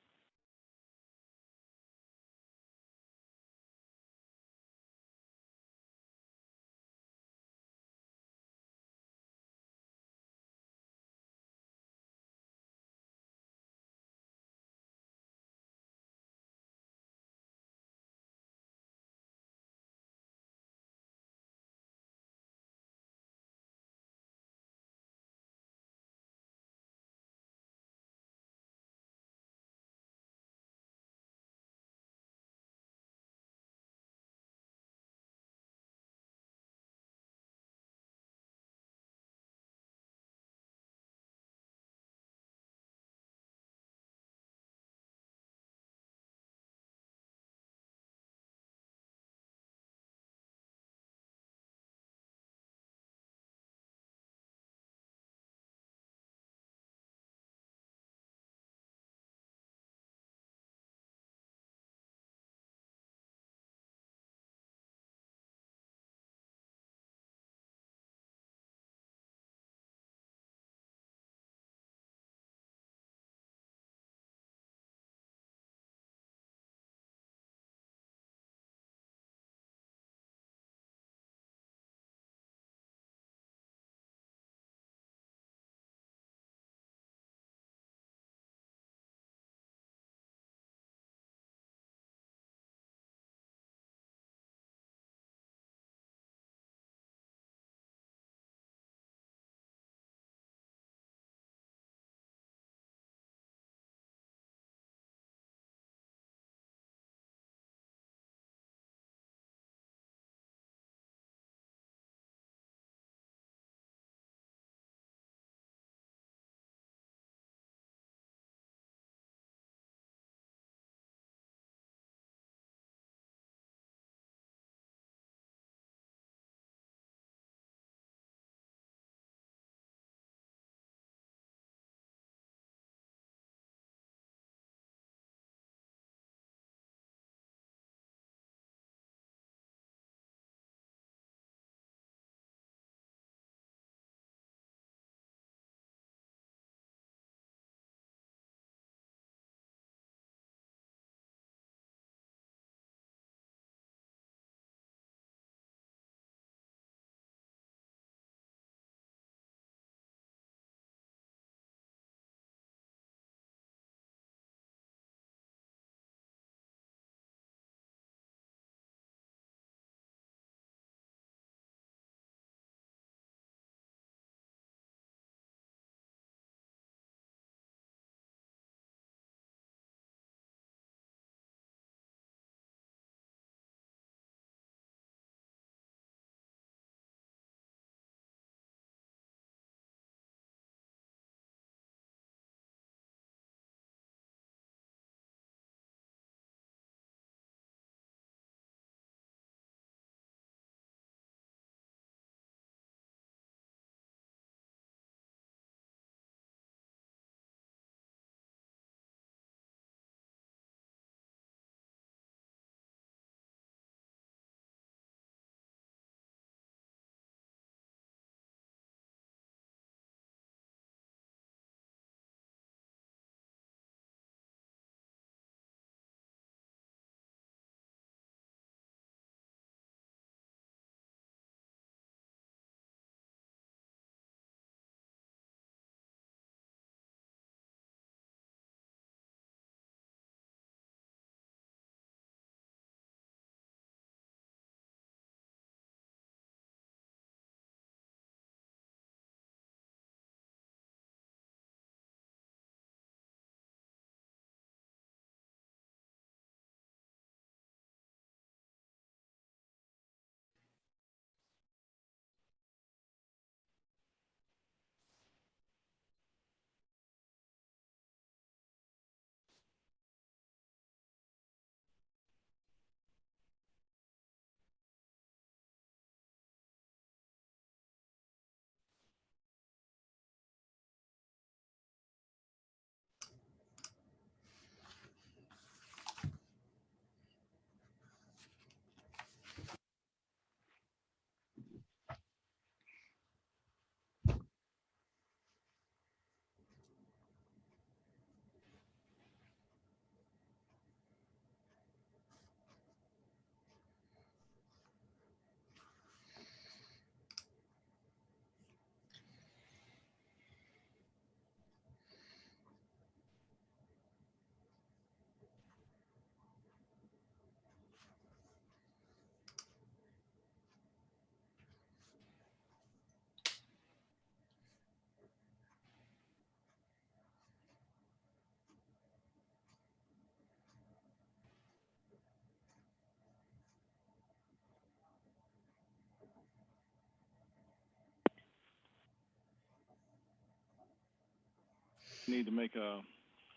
need to make a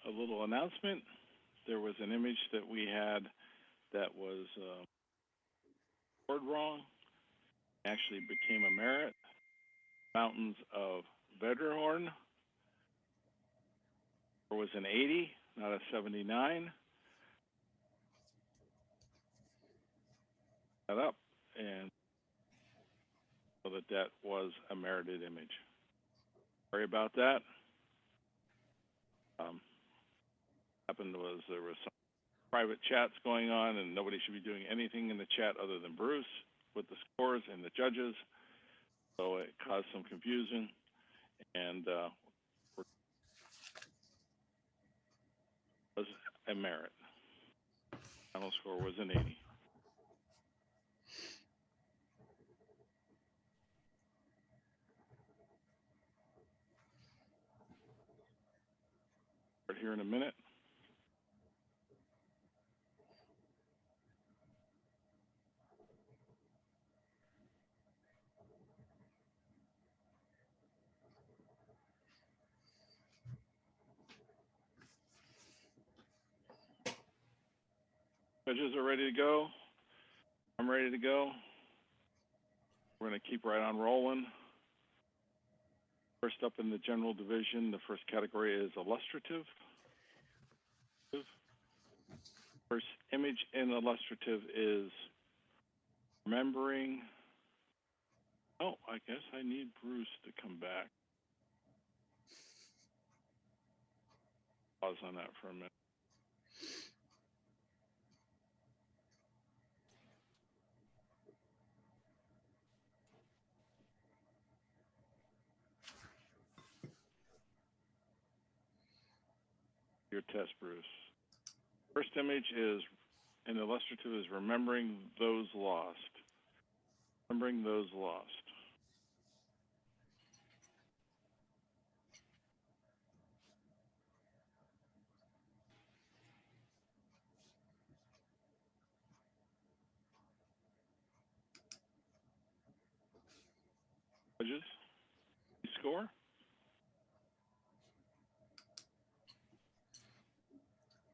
little announcement. There was an image that we had that was scored wrong. Actually became a merit. Mountains of Vedderhorn. There was an 80, not a 79. That up, and so that was a merited image. Sorry about that. Happened was there was some private chats going on, and nobody should be doing anything in the chat other than Bruce with the scores and the judges. So it caused some confusion, and was a merit. Final score was an 80. Start here in a minute. Judges are ready to go. I'm ready to go. We're going to keep right on rolling. First up in the general division, the first category is illustrative. First image in illustrative is remembering. Oh, I guess I need Bruce to come back. Pause on that for a minute. Your test, Bruce. First image is in illustrative is remembering those lost. Remembering those lost. Judges, you score.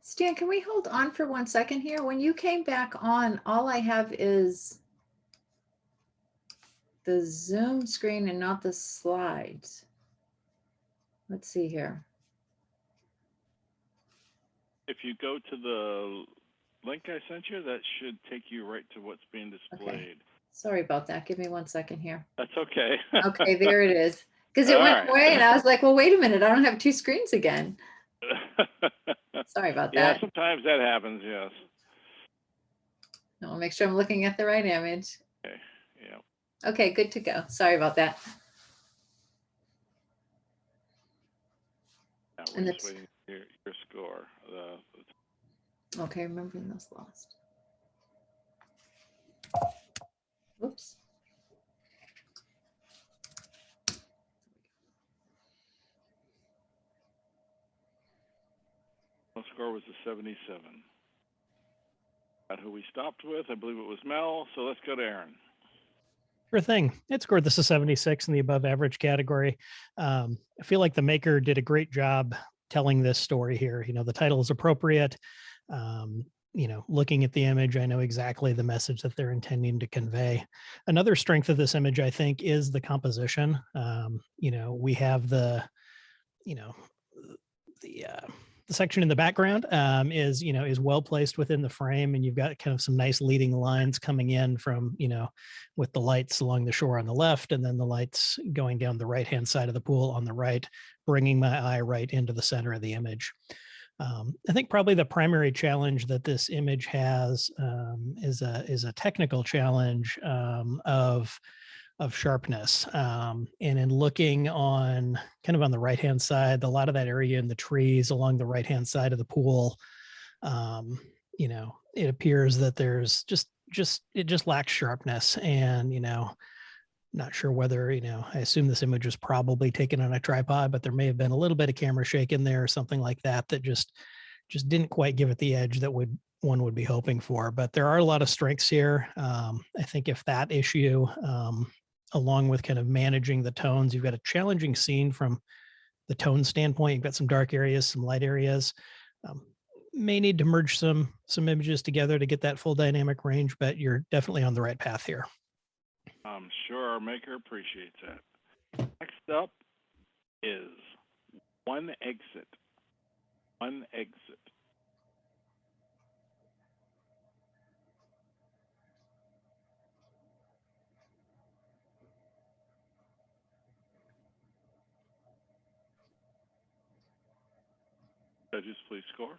Stan, can we hold on for 1 second here? When you came back on, all I have is the Zoom screen and not the slides. Let's see here. If you go to the link I sent you, that should take you right to what's being displayed. Okay. Sorry about that. Give me 1 second here. That's okay. Okay, there it is. Because it went away and I was like, well, wait a minute. I don't have two screens again. Sorry about that. Yeah, sometimes that happens, yes. I'll make sure I'm looking at the right image. Okay, yeah. Okay, good to go. Sorry about that. Now And we're that's- just waiting for your score. Okay, remembering those lost. Whoops. The score was a 77. Not who we stopped with. I believe it was Mel. So let's go to Aaron. Sure thing. It scored this a 76 in the above average category. I feel like the maker did a great job telling this story here. You know, the title is appropriate. You know, looking at the image, I know exactly the message that they're intending to convey. Another strength of this image, I think, is the composition. You know, we have the section in the background is well placed within the frame, and you've got kind of some nice leading lines coming in from, with the lights along the shore on the left, and then the lights going down the right hand side of the pool on the right, bringing my eye right into the center of the image. I think probably the primary challenge that this image has is a technical challenge of sharpness. And in looking on kind of on the right hand side, a lot of that area in the trees along the right hand side of the pool, it appears that there's it just lacks sharpness. And not sure whether, I assume this image was probably taken on a tripod, but there may have been a little bit of camera shake in there or something like that that just didn't quite give it the edge that one would be hoping for. But there are a lot of strengths here. I think if that issue, along with kind of managing the tones, you've got a challenging scene from the tone standpoint. You've got some dark areas, some light areas. May need to merge some images together to get that full dynamic range, but you're definitely on the right path here. I'm sure our maker appreciates that. Next up is one exit. One exit. Judges, please score.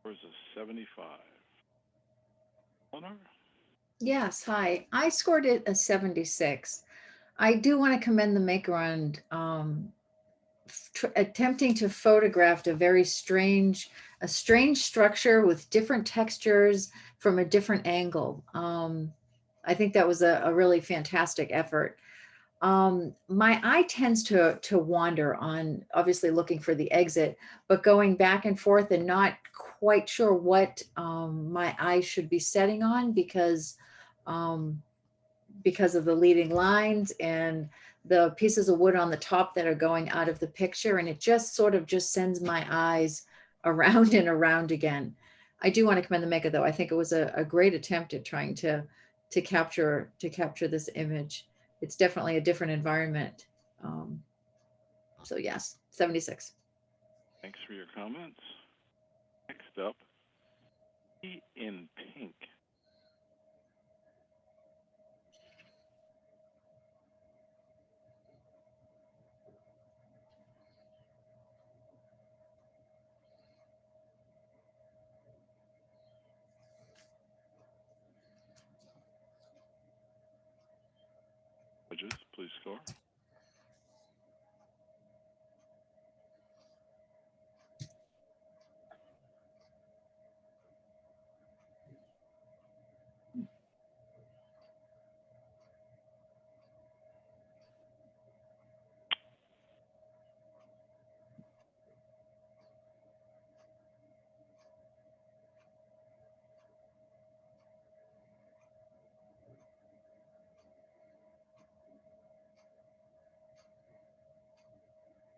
Scores a 75. Eleanor? Yes, hi. I scored it a 76. I do want to commend the maker on attempting to photograph a strange structure with different textures from a different angle. I think that was a really fantastic effort. My eye tends to wander on obviously looking for the exit, but going back and forth and not quite sure what my eye should be setting on um, because of the leading lines and the pieces of wood on the top that are going out of the picture. And it just sort of just sends my eyes around and around again. I do want to commend the maker though. I think it was a great attempt at trying to capture this image. It's definitely a different environment. So yes, 76. Thanks for your comments. Next up, in pink. Judges, please score.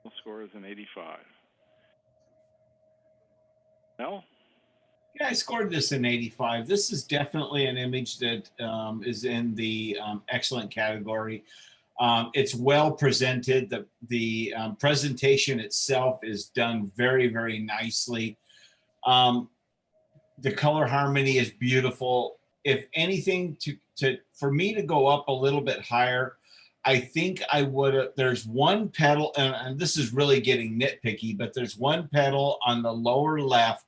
The score is an 85. Mel? Yeah, I scored this in 85. This is definitely an image that is in the excellent category. It's well presented. The presentation itself is done very, very nicely. The color harmony is beautiful. If anything, for me to go up a little bit higher, I think I would have. There's one petal, and this is really getting nitpicky, but there's one petal on the lower left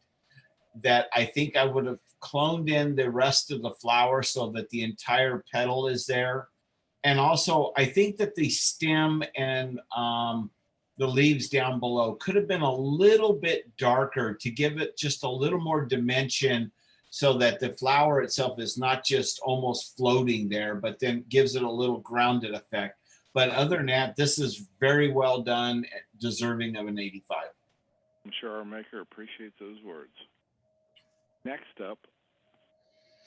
that I think I would have cloned in the rest of the flower so that the entire petal is there. And also, I think that the stem and the leaves down below could have been a little bit darker to give it just a little more dimension so that the flower itself is not just almost floating there, but then gives it a little grounded effect. But other than that, this is very well done, deserving of an 85. I'm sure our maker appreciates those words. Next up,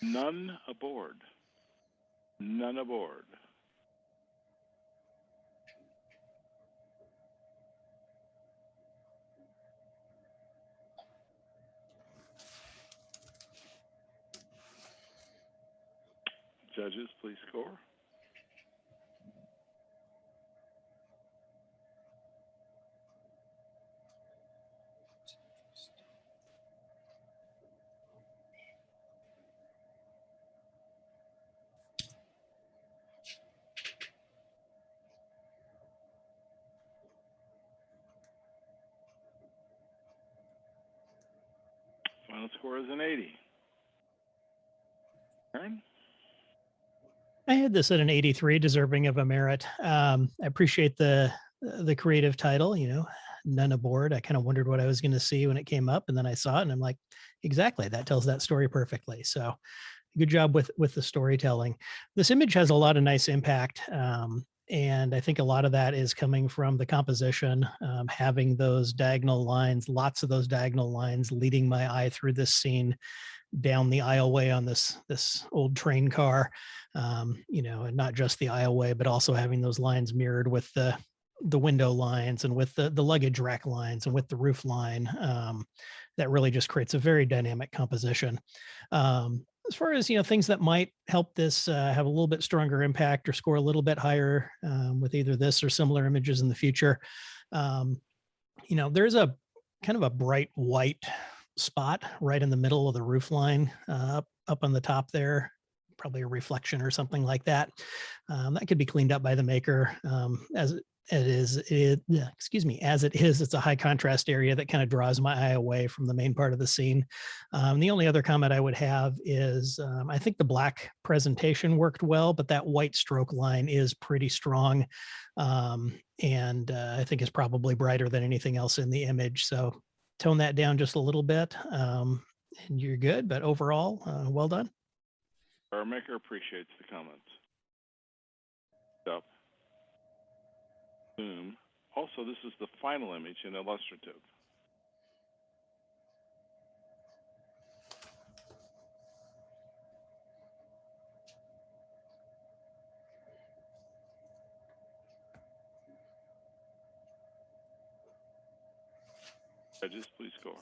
none aboard. None aboard. Judges, please score. Final score is an 80. Aaron? I had this at an 83, deserving of a merit. I appreciate the creative title, none aboard. I kind of wondered what I was going to see when it came up, and then I saw it and I'm like, exactly, that tells that story perfectly. So good job with the storytelling. This image has a lot of nice impact. And I think a lot of that is coming from the composition, having those diagonal lines, lots of those diagonal lines leading my eye through this scene down the aisleway on this old train car, you know, and not just the aisleway, but also having those lines mirrored with the window lines and with the luggage rack lines and with the roof line. That really just creates a very dynamic composition. As far as, you know, things that might help this have a little bit stronger impact or score a little bit higher with either this or similar images in the future, you know, there's a kind of a bright white spot right in the middle of the roof line up on the top there, probably a reflection or something like that. That could be cleaned up by the maker. As it is, it's a high contrast area that kind of draws my eye away from the main part of the scene. The only other comment I would have is I think the black presentation worked well, but that white stroke line is pretty strong. And I think is probably brighter than anything else in the image. So tone that down just a little bit and you're good, but overall, well done. Our maker appreciates the comments. Up. Zoom. Also, this is the final image in illustrative. Judges, please score.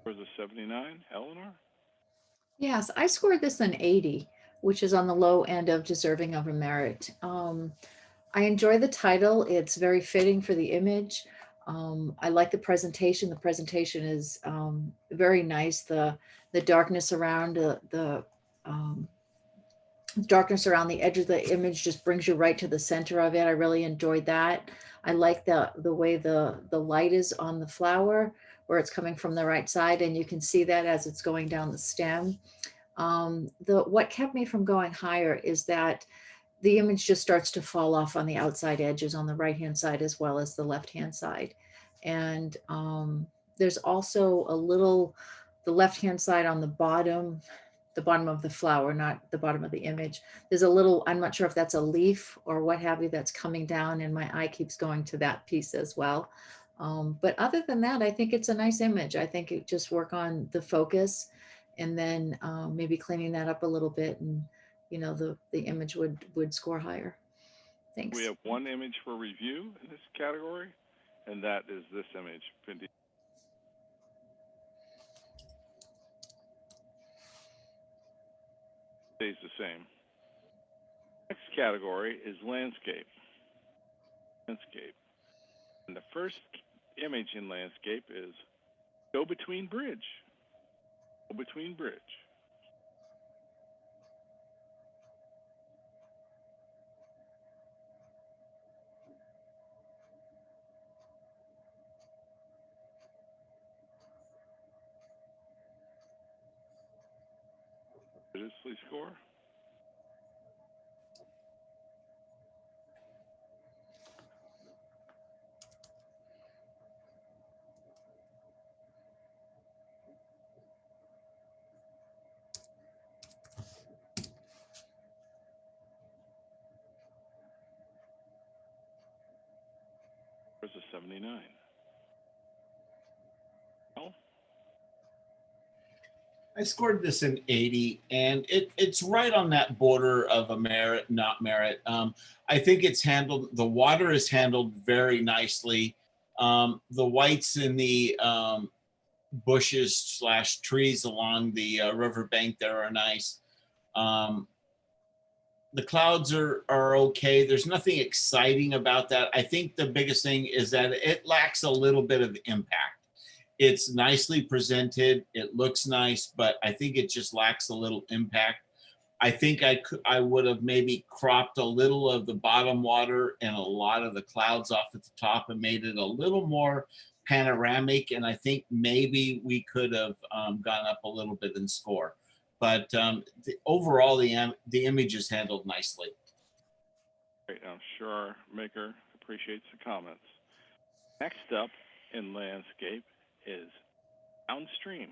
For the 79, Eleanor? Yes, I scored this an 80, which is on the low end of deserving of a merit. I enjoy the title. It's very fitting for the image. I like the presentation. The presentation is very nice. The darkness around the darkness around the edge of the image just brings you right to the center of it. I really enjoyed that. I like the way the light is on the flower, where it's coming from the right side, and you can see that as it's going down the stem. What kept me from going higher is that the image just starts to fall off on the outside edges on the right-hand side as well as the left-hand side. And there's also a little, the left-hand side on the bottom of the flower, not the bottom of the image. There's a little, I'm not sure if that's a leaf or what have you that's coming down, and my eye keeps going to that piece as well. But other than that, I think it's a nice image. I think it just work on the focus and then maybe cleaning that up a little bit, and you know, the image would score higher. Thanks. We have one image for review in this category, and that is this image. Stays the same. Next category is landscape. Landscape. And the first image in landscape is Go Between Bridge. Go Between Bridge. Judges, please score. Where's the 79? Oh. I scored this an 80, and it's right on that border of a merit, not merit. I think it's handled, the water is handled very nicely. The whites in the bushes slash trees along the riverbank there are nice. The clouds are okay. There's nothing exciting about that. I think the biggest thing is that it lacks a little bit of impact. It's nicely presented. It looks nice, but I think it just lacks a little impact. I think I would have maybe cropped a little of the bottom water and a lot of the clouds off at the top and made it a little more panoramic. And I think maybe we could have gone up a little bit in score. But overall, the image is handled nicely. Great. I'm sure our maker appreciates the comments. Next up in landscape is downstream.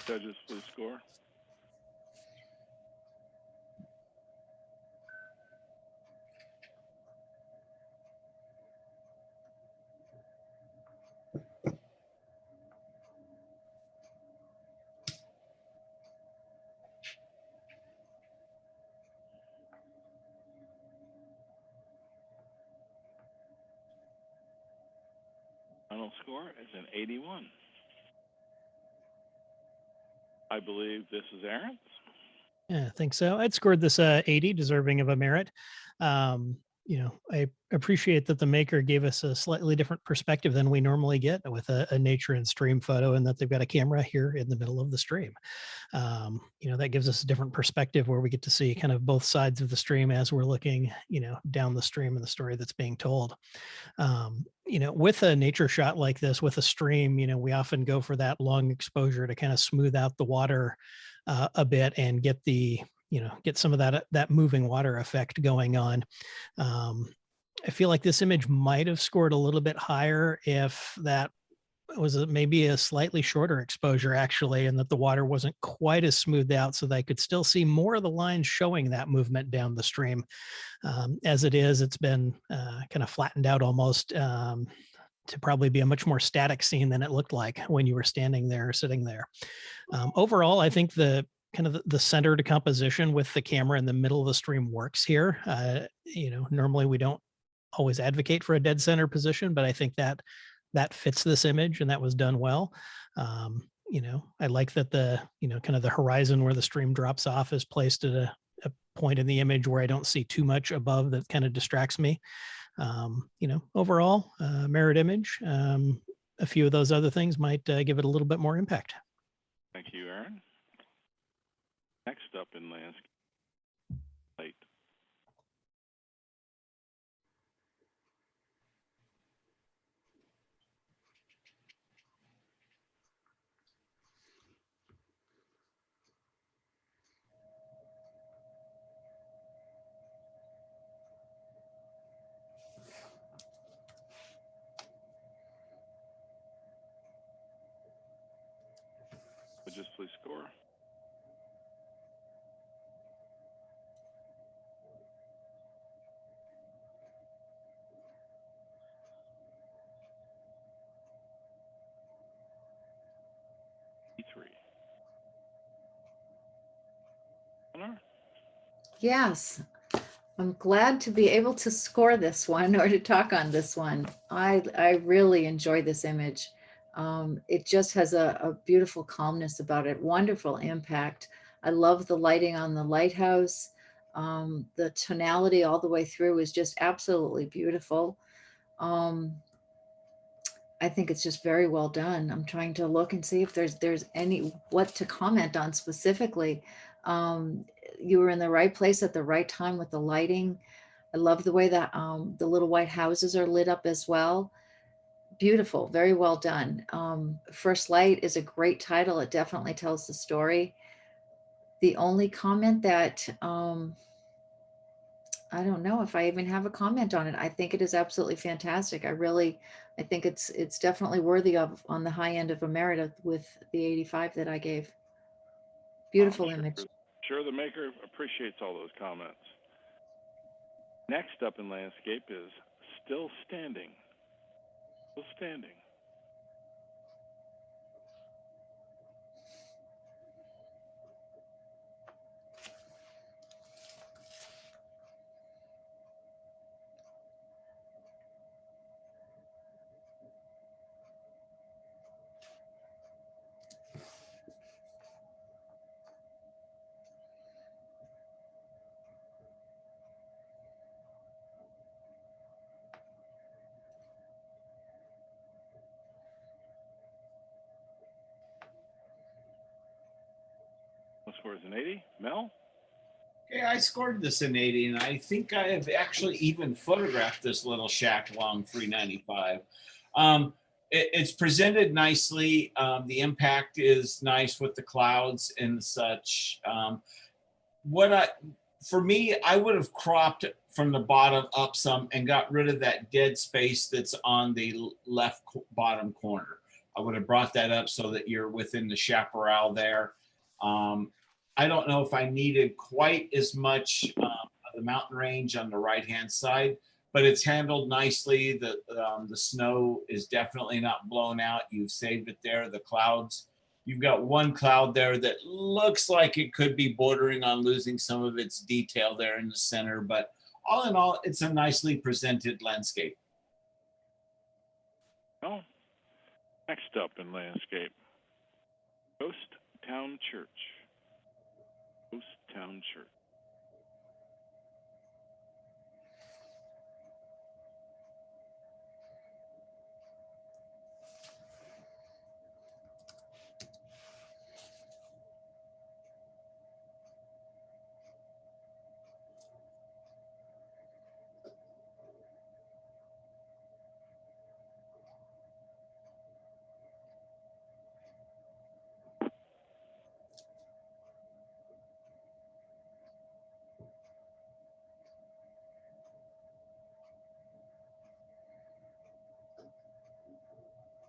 Judges, please score. Final score is an 81. I believe this is Aaron's. Yeah, I think so. I'd scored this 80, deserving of a merit. I appreciate that the maker gave us a slightly different perspective than we normally get with a nature and stream photo, and that they've got a camera here in the middle of the stream. That gives us a different perspective where we get to see kind of both sides of the stream as we're looking, down the stream and the story that's being told. With a nature shot like this, with a stream, we often go for that long exposure to kind of smooth out the water a bit and get get some of that moving water effect going on. I feel like this image might have scored a little bit higher if that was maybe a slightly shorter exposure actually, and that the water wasn't quite as smoothed out so that I could still see more of the lines showing that movement down the stream. As it is, it's been kind of flattened out almost to probably be a much more static scene than it looked like when you were standing there or sitting there. Overall, I think the kind of the centered composition with the camera in the middle of the stream works here. Normally we don't always advocate for a dead center position, but I think that fits this image and that was done well. I like that the, kind of the horizon where the stream drops off is placed at a point in the image where I don't see too much above that kind of distracts me. Overall, merit image. A few of those other things might give it a little bit more impact. Thank you, Aaron. Next up in landscape, light. Just please score. E3. Eleanor? Yes, I'm glad to be able to score this one or to talk on this one. I really enjoy this image. It just has a beautiful calmness about it, wonderful impact. I love the lighting on the lighthouse. The tonality all the way through is just absolutely beautiful. I think it's just very well done. I'm trying to look and see if there's any what to comment on specifically. You were in the right place at the right time with the lighting. I love the way that the little white houses are lit up as well. Beautiful, very well done. First Light is a great title. It definitely tells the story. The only comment that I don't know if I even have a comment on it. I think it is absolutely fantastic. I think it's definitely worthy of on the high end of a merit with the 85 that I gave. Beautiful image. Sure, the maker appreciates all those comments. Next up in landscape is still standing. Still standing. Scores an 80. Mel? Yeah, I scored this in 80, and I think I have actually even photographed this little shack along 395. It's presented nicely. The impact is nice with the clouds and such. For me, I would have cropped from the bottom up some and got rid of that dead space that's on the left bottom corner. I would have brought that up so that you're within the chaparral there. I don't know if I needed quite as much of the mountain range on the right-hand side, but it's handled nicely. The snow is definitely not blown out. You've saved it there. The clouds, you've got one cloud there that looks like it could be bordering on losing some of its detail there in the center, but all in all, it's a nicely presented landscape. Oh, next up in landscape, Ghost Town Church. Ghost Town Church.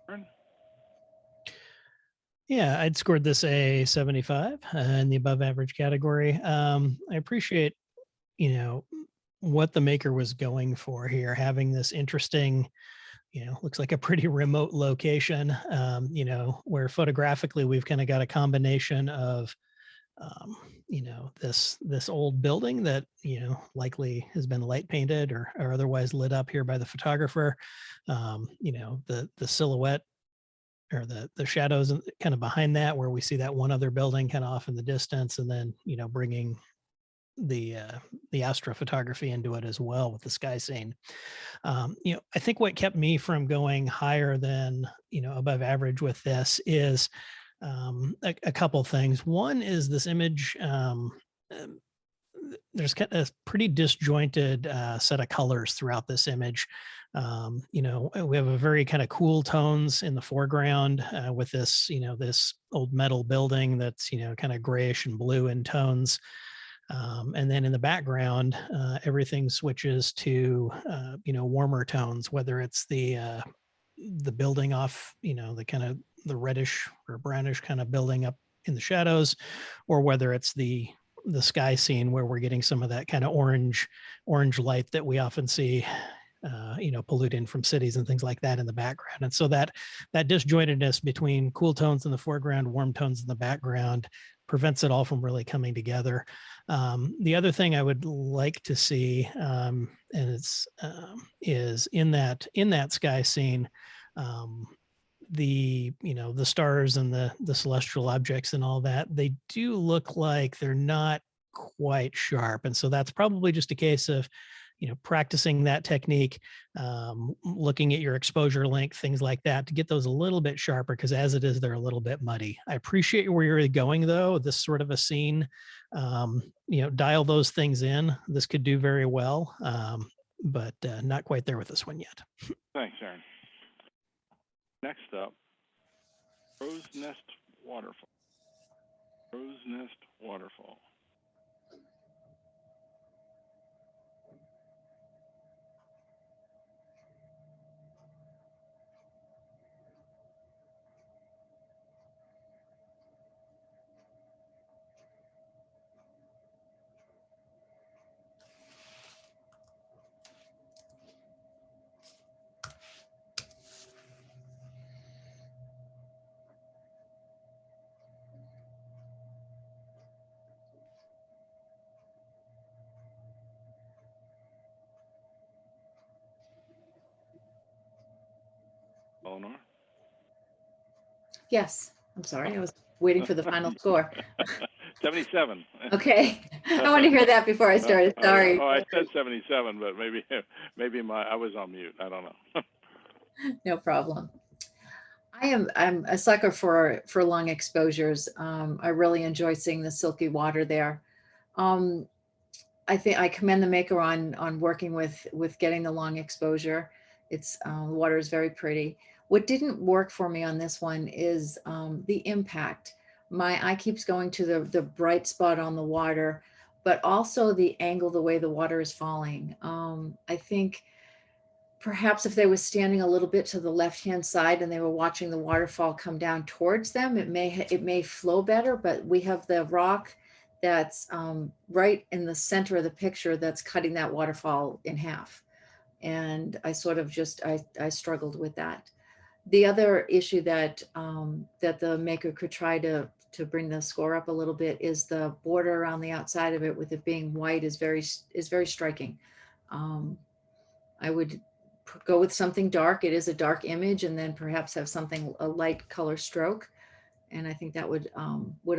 Aaron? Yeah, I'd scored this a 75 in the above average category. I appreciate, what the maker was going for here, having this interesting, looks like a pretty remote location, where photographically we've kind of got a combination of, this old building that, likely has been light painted or otherwise lit up here by the photographer. The silhouette or the shadows kind of behind that, where we see that one other building kind of off in the distance, and then bringing the astrophotography into it as well with the sky scene. I think what kept me from going higher than above average with this is a couple things. One is this image. There's kind of a pretty disjointed set of colors throughout this image. We have a very kind of cool tones in the foreground with this, this old metal building that's, kind of grayish and blue in tones. And then in the background, everything switches to, warmer tones, whether it's the building off, the kind of the reddish or brownish kind of building up in the shadows, or whether it's the sky scene where we're getting some of that kind of orange light that we often see, pollute in from cities and things like that in the background. And so that disjointedness between cool tones in the foreground, warm tones in the background prevents it all from really coming together. The other thing I would like to see, and it's is in that sky scene, the stars and the celestial objects and all that, they do look like they're not quite sharp. And so that's probably just a case of practicing that technique, looking at your exposure length, things like that, to get those a little bit sharper, because as it is, they're a little bit muddy. I appreciate where you're going though. This sort of a scene, dial those things in. This could do very well, but not quite there with this one yet. Thanks, Aaron. Next up, Crow's Nest Waterfall. Crow's Nest Waterfall. Eleanor? Yes, I'm sorry. I was waiting for the final score. 77. Okay. I want to hear that before I started. Sorry. Oh, I said 77, but maybe I was on mute. I don't know. No problem. I'm a sucker for long exposures. I really enjoy seeing the silky water there. Um, I think I commend the maker on working with getting the long exposure. It's the water is very pretty. What didn't work for me on this one is the impact. My eye keeps going to the bright spot on the water, but also the angle, the way the water is falling. I think perhaps if they were standing a little bit to the left-hand side and they were watching the waterfall come down towards them, it may flow better, but we have the rock that's right in the center of the picture that's cutting that waterfall in half. And I sort of I struggled with that. The other issue that that the maker could try to bring the score up a little bit is the border around the outside of it, with it being white, is very striking. I would go with something dark. It is a dark image, and then perhaps have something, a light color stroke. And I think that would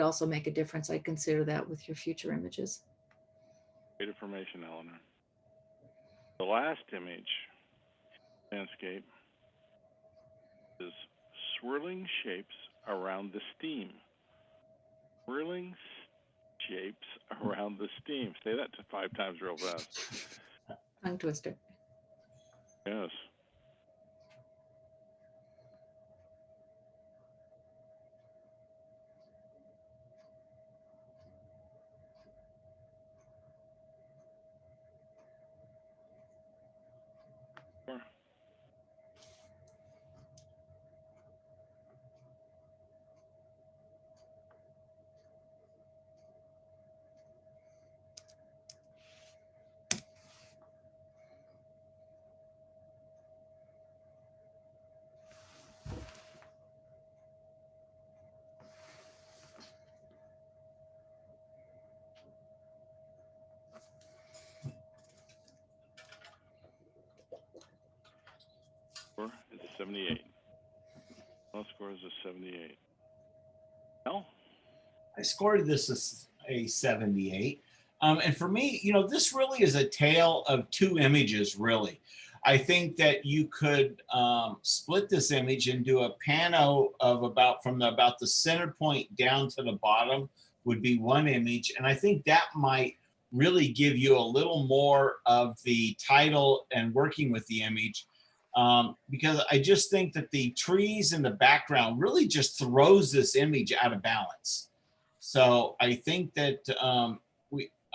also make a difference. I'd consider that with your future images. Great information, Eleanor. The last image, landscape, is swirling shapes around the steam. Swirling shapes around the steam. Say that 5 times real fast. Tongue twister. Yes. Sure. Score is a 78. All score is a 78. Well, I scored this as a 78. And for me, this really is a tale of two images, really. I think that you could split this image and do a pano of about the center point down to the bottom would be one image. And I think that might really give you a little more of the title and working with the image. Because I just think that the trees in the background really just throws this image out of balance. So I think that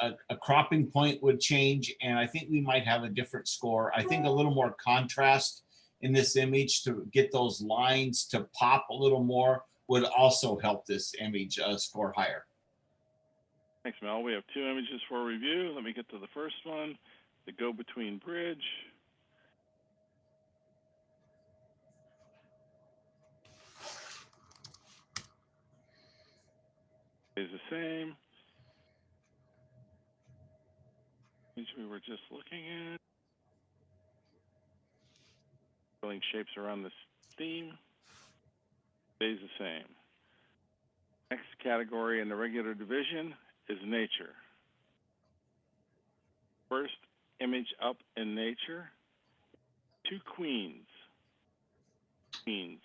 a cropping point would change, and I think we might have a different score. I think a little more contrast in this image to get those lines to pop a little more would also help this image score higher. Thanks, Mel. We have 2 images for review. Let me get to the first one, the go-between bridge. Is the same. Image we were just looking at. Filling shapes around the steam. Stays the same. Next category in the regular division is nature. First image up in nature, 2 queens. Queens.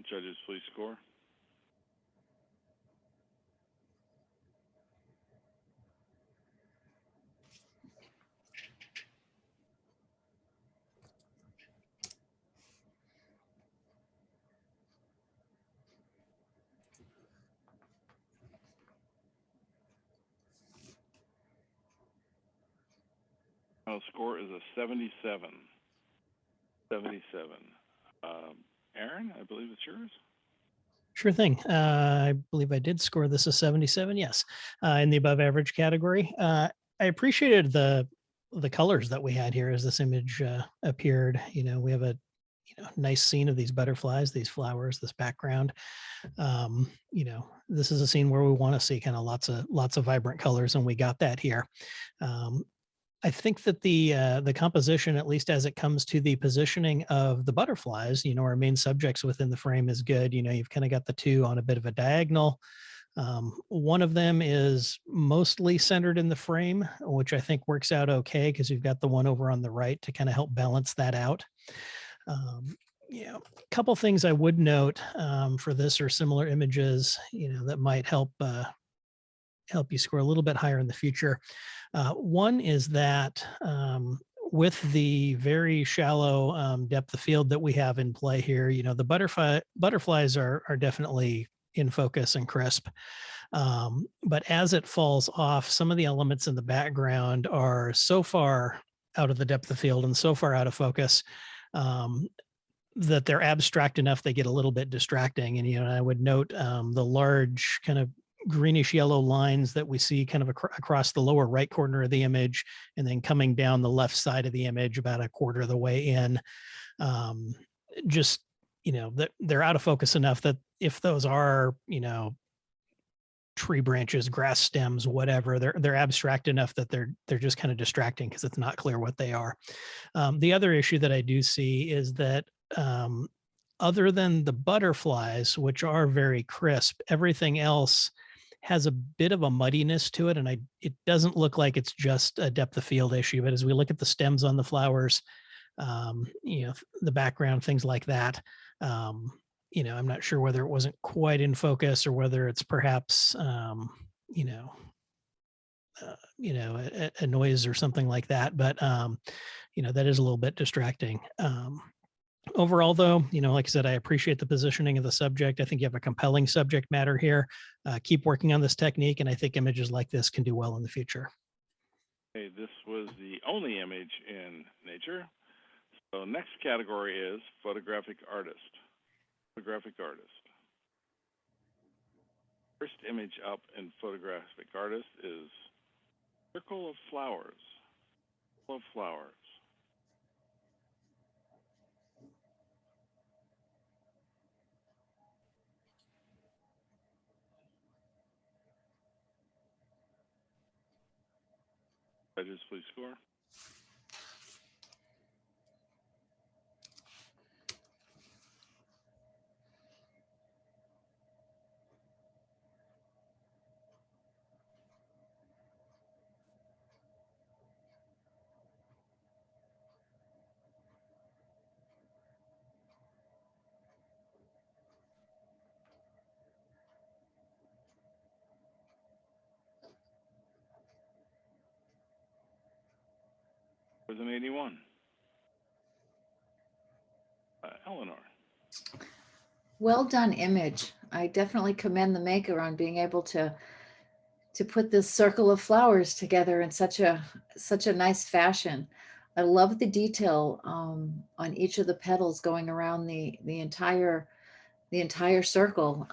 Judges, please score. Final score is a 77. 77. Aaron, I believe it's yours. Sure thing. I believe I did score this a 77. Yes, in the above average category. I appreciated the colors that we had here as this image appeared. We have a nice scene of these butterflies, these flowers, this background. This is a scene where we want to see kind of lots of vibrant colors, and we got that here. I think that the composition, at least as it comes to the positioning of the butterflies, our main subjects within the frame is good. You've kind of got the two on a bit of a diagonal. One of them is mostly centered in the frame, which I think works out okay because you've got the one over on the right to kind of help balance that out. A couple things I would note for this or similar images, that might help you score a little bit higher in the future. One is that with the very shallow depth of field that we have in play here, the butterflies are definitely in focus and crisp. But as it falls off, some of the elements in the background are so far out of the depth of field and so far out of focus that they're abstract enough they get a little bit distracting. And I would note the large kind of greenish yellow lines that we see kind of across the lower right corner of the image, and then coming down the left side of the image about a quarter of the way in. Just that they're out of focus enough that if those are tree branches, grass stems, whatever, they're abstract enough that they're just kind of distracting because it's not clear what they are. The other issue that I do see is that other than the butterflies, which are very crisp, everything else has a bit of a muddiness to it. And it doesn't look like it's just a depth of field issue, but as we look at the stems on the flowers, the background, things like that, I'm not sure whether it wasn't quite in focus or whether it's perhaps, a noise or something like that. But, that is a little bit distracting. Overall, though, like I said, I appreciate the positioning of the subject. I think you have a compelling subject matter here. Keep working on this technique, and I think images like this can do well in the future. Okay, this was the only image in nature. So next category is photographic artist. Photographic artist. First image up in photographic artist is circle of flowers. Circle of flowers. Judges, please score. There's an 81. Eleanor. Well done image. I definitely commend the maker on being able to put this circle of flowers together in such a nice fashion. I love the detail on each of the petals going around the entire circle.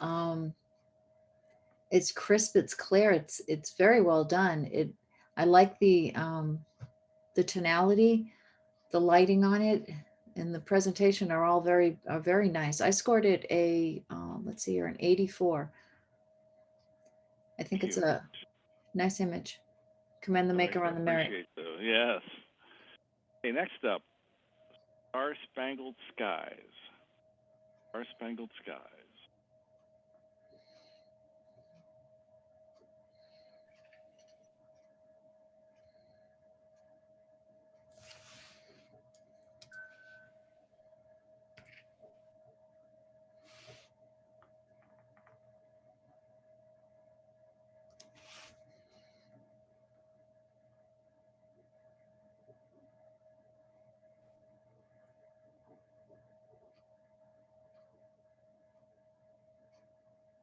It's crisp, it's clear, it's very well done. I like the tonality, the lighting on it, and the presentation are all very nice. I scored it let's see here, an 84. I think it's a nice image. Commend the maker on the merit. Yes. Okay, next up, Star Spangled Skies. Star Spangled Skies.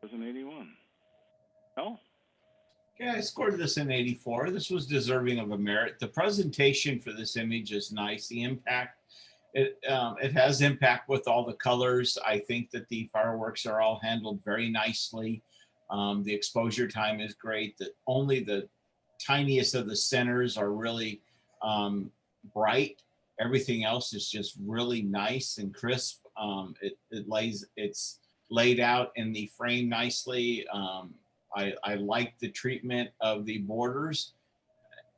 Was an 81. No? Yeah, I scored this in 84. This was deserving of a merit. The presentation for this image is nice. The impact, it has impact with all the colors. I think that the fireworks are all handled very nicely. The exposure time is great. Only the tiniest of the centers are really bright. Everything else is just really nice and crisp. It's laid out in the frame nicely. I like the treatment of the borders.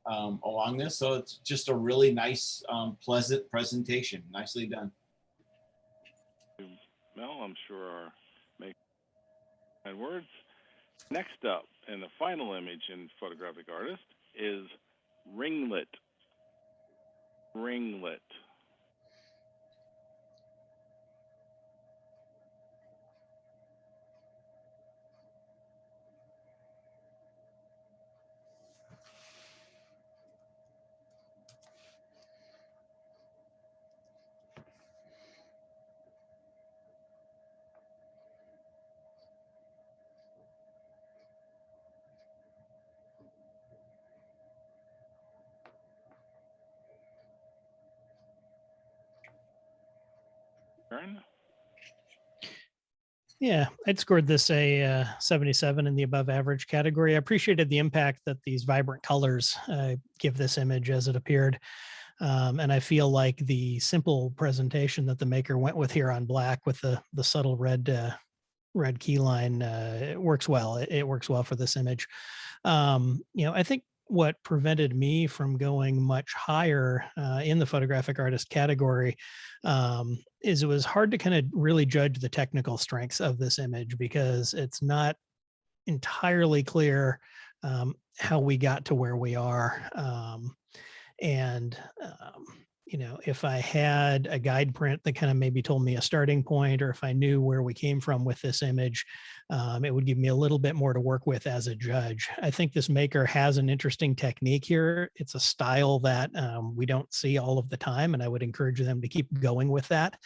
along this. So it's just a really nice, pleasant presentation. Nicely done. Mel, I'm sure are making kind words. Next up, and the final image in photographic artist is ringlet. Ringlet. Aaron? Yeah, I'd scored this a 77 in the above average category. I appreciated the impact that these vibrant colors give this image as it appeared. And I feel like the simple presentation that the maker went with here on black with the subtle red key line, it works well. It works well for this image. I think what prevented me from going much higher in the photographic artist category is it was hard to kind of really judge the technical strengths of this image because it's not entirely clear how we got to where we are. And if I had a guide print that kind of maybe told me a starting point, or if I knew where we came from with this image, it would give me a little bit more to work with as a judge. I think this maker has an interesting technique here. It's a style that we don't see all of the time, and I would encourage them to keep going with that.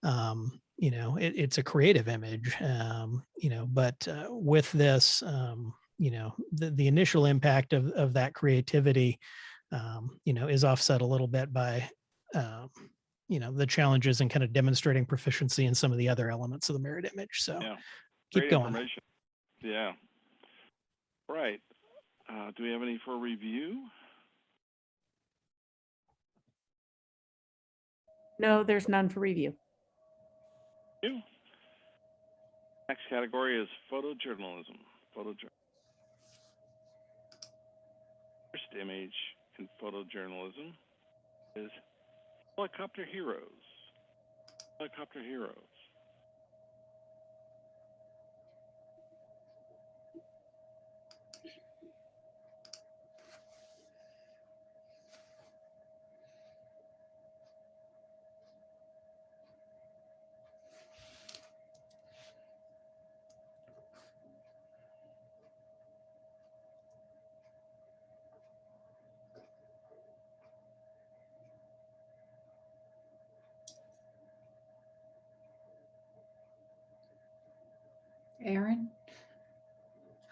It's a creative image, but with this, the initial impact of that creativity, is offset a little bit by, the challenges in kind of demonstrating proficiency in some of the other elements of the mirrored image. So Yeah. keep Great going. information. Yeah. Right. Do we have any for review? No, there's none for review. You. Next category is photojournalism. Photojournalism. First image in photojournalism is helicopter heroes. Helicopter heroes. Aaron?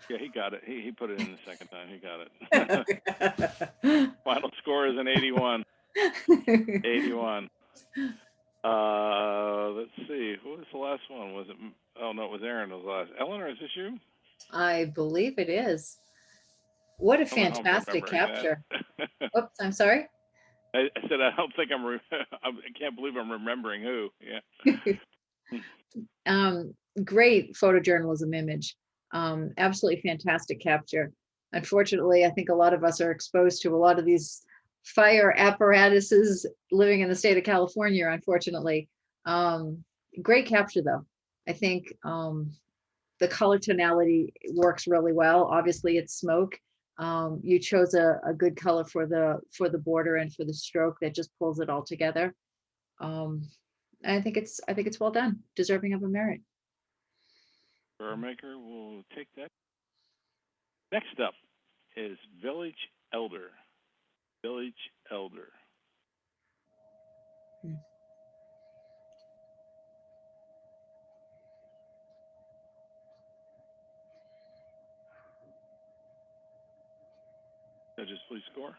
Yeah, he got it. He put it in the second time. He got it. Final score is an 81. 81. Let's see. Who was the last one? Was it? Oh no, it was Aaron. Was the last. Eleanor, is this you? I believe it is. What a I don't know how I'm fantastic remembering capture. that. Oops, I'm sorry. I said I don't think I can't believe I'm remembering who. Yeah. Great photojournalism image. Absolutely fantastic capture. Unfortunately, I think a lot of us are exposed to a lot of these fire apparatuses living in the state of California, unfortunately. Great capture though. I think the color tonality works really well. Obviously it's smoke. You chose a good color for the border and for the stroke that just pulls it all together. I think it's well done, deserving of a merit. Maker will take that. Next up is Village Elder. Village Elder. Judges, please score.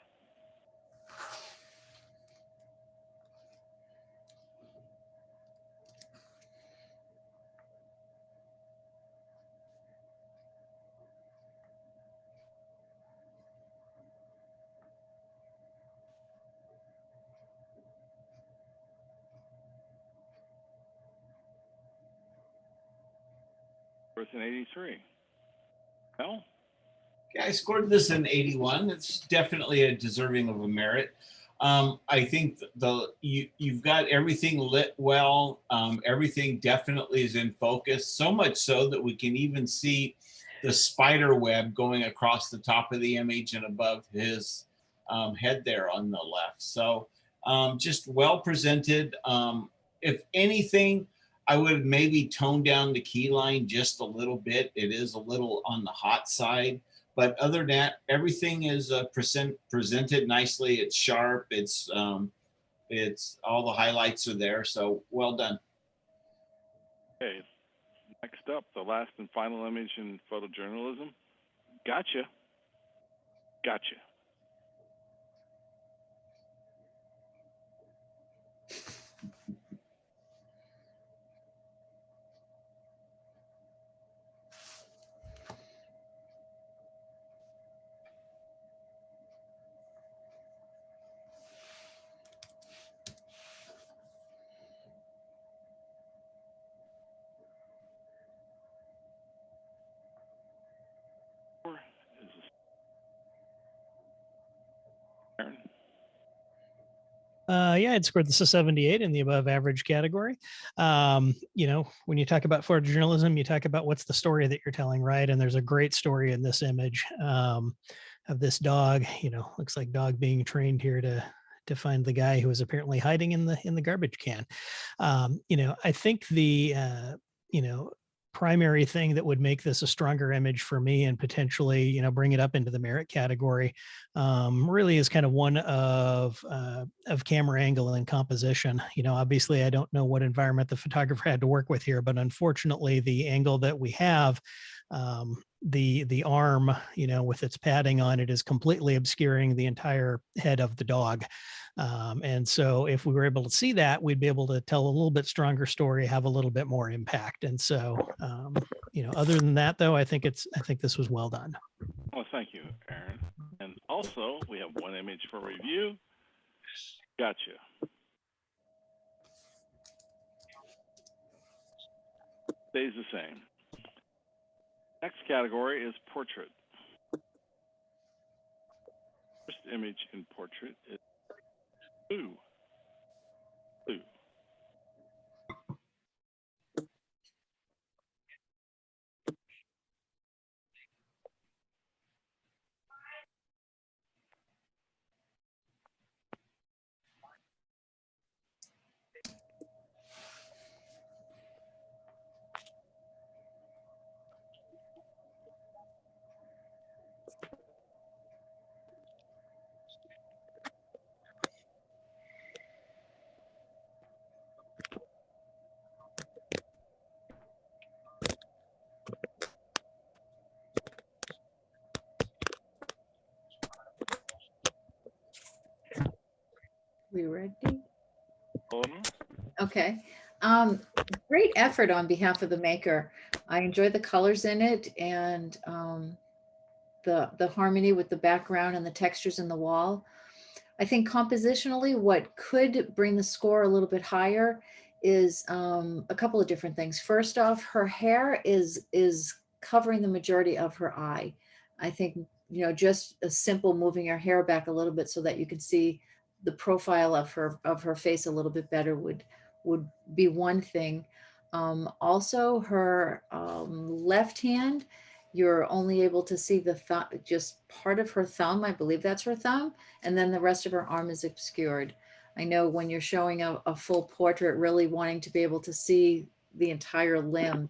First an 83. Mel? Yeah, I scored this an 81. It's definitely a deserving of a merit. I think you've got everything lit well. Everything definitely is in focus, so much so that we can even see the spider web going across the top of the image and above his head there on the left. So just well presented. If anything, I would maybe tone down the key line just a little bit. It is a little on the hot side. But other than that, everything is presented nicely. It's sharp. It's all the highlights are there. So well done. Okay, next up, the last and final image in photojournalism. Gotcha. Gotcha. Is this Aaron? Yeah, I'd scored this a 78 in the above average category. You know, when you talk about photojournalism, you talk about what's the story that you're telling, right? And there's a great story in this image of this dog. You know, looks like dog being trained here to find the guy who was apparently hiding in the garbage can. You know, I think the you know, primary thing that would make this a stronger image for me and potentially, you know, bring it up into the merit category really is kind of one of camera angle and composition. You know, obviously I don't know what environment the photographer had to work with here, but unfortunately the angle that we have, the arm, you know, with its padding on it is completely obscuring the entire head of the dog. And so if we were able to see that, we'd be able to tell a little bit stronger story, have a little bit more impact. And so, you know, other than that though, I think this was well done. Well, thank you, Aaron. And also, we have one image for review. Gotcha. Stays the same. Next category is portrait. First image in portrait is blue. Blue. We ready? Eleanor? Okay. Great effort on behalf of the maker. I enjoyed the colors in it and the harmony with the background and the textures in the wall. I think compositionally, what could bring the score a little bit higher is a couple of different things. First off, her hair is covering the majority of her eye. I think, you know, just a simple moving her hair back a little bit so that you can see the profile of her face a little bit better would be one thing. Also, her left hand, you're only able to see the thumb, just part of her thumb. I believe that's her thumb, and then the rest of her arm is obscured. I know when you're showing a full portrait, really wanting to be able to see the entire limb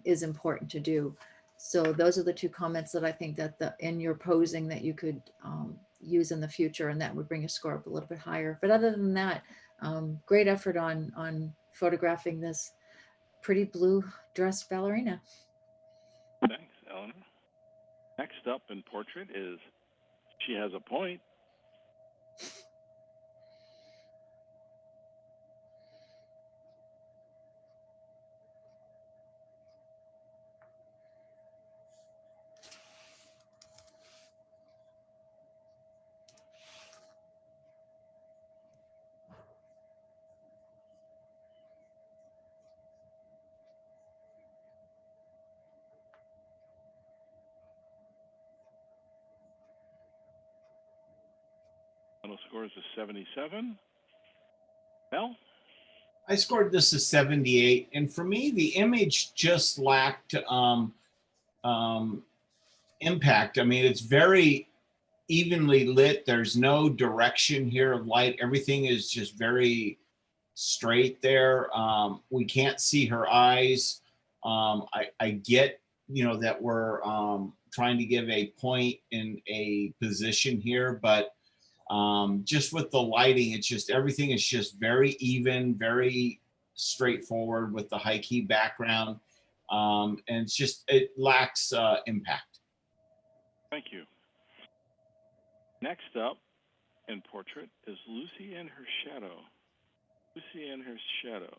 is important to do. So those are the two comments that I think that in your posing that you could use in the future, and that would bring your score up a little bit higher. But other than that, great effort on photographing this pretty blue dress ballerina. Thanks, Eleanor. Next up in portrait is She Has a Point. final score is a 77. Mel? I scored this a 78, and for me, the image just lacked impact. I mean, it's very evenly lit. There's no direction here of light. Everything is just very straight there. We can't see her eyes. I get, that we're trying to give a point in a position here, but just with the lighting, it's just everything is just very even, very straightforward with the high key background. And it's just, it lacks impact. Thank you. Next up in portrait is Lucy and her shadow. Lucy and her shadow.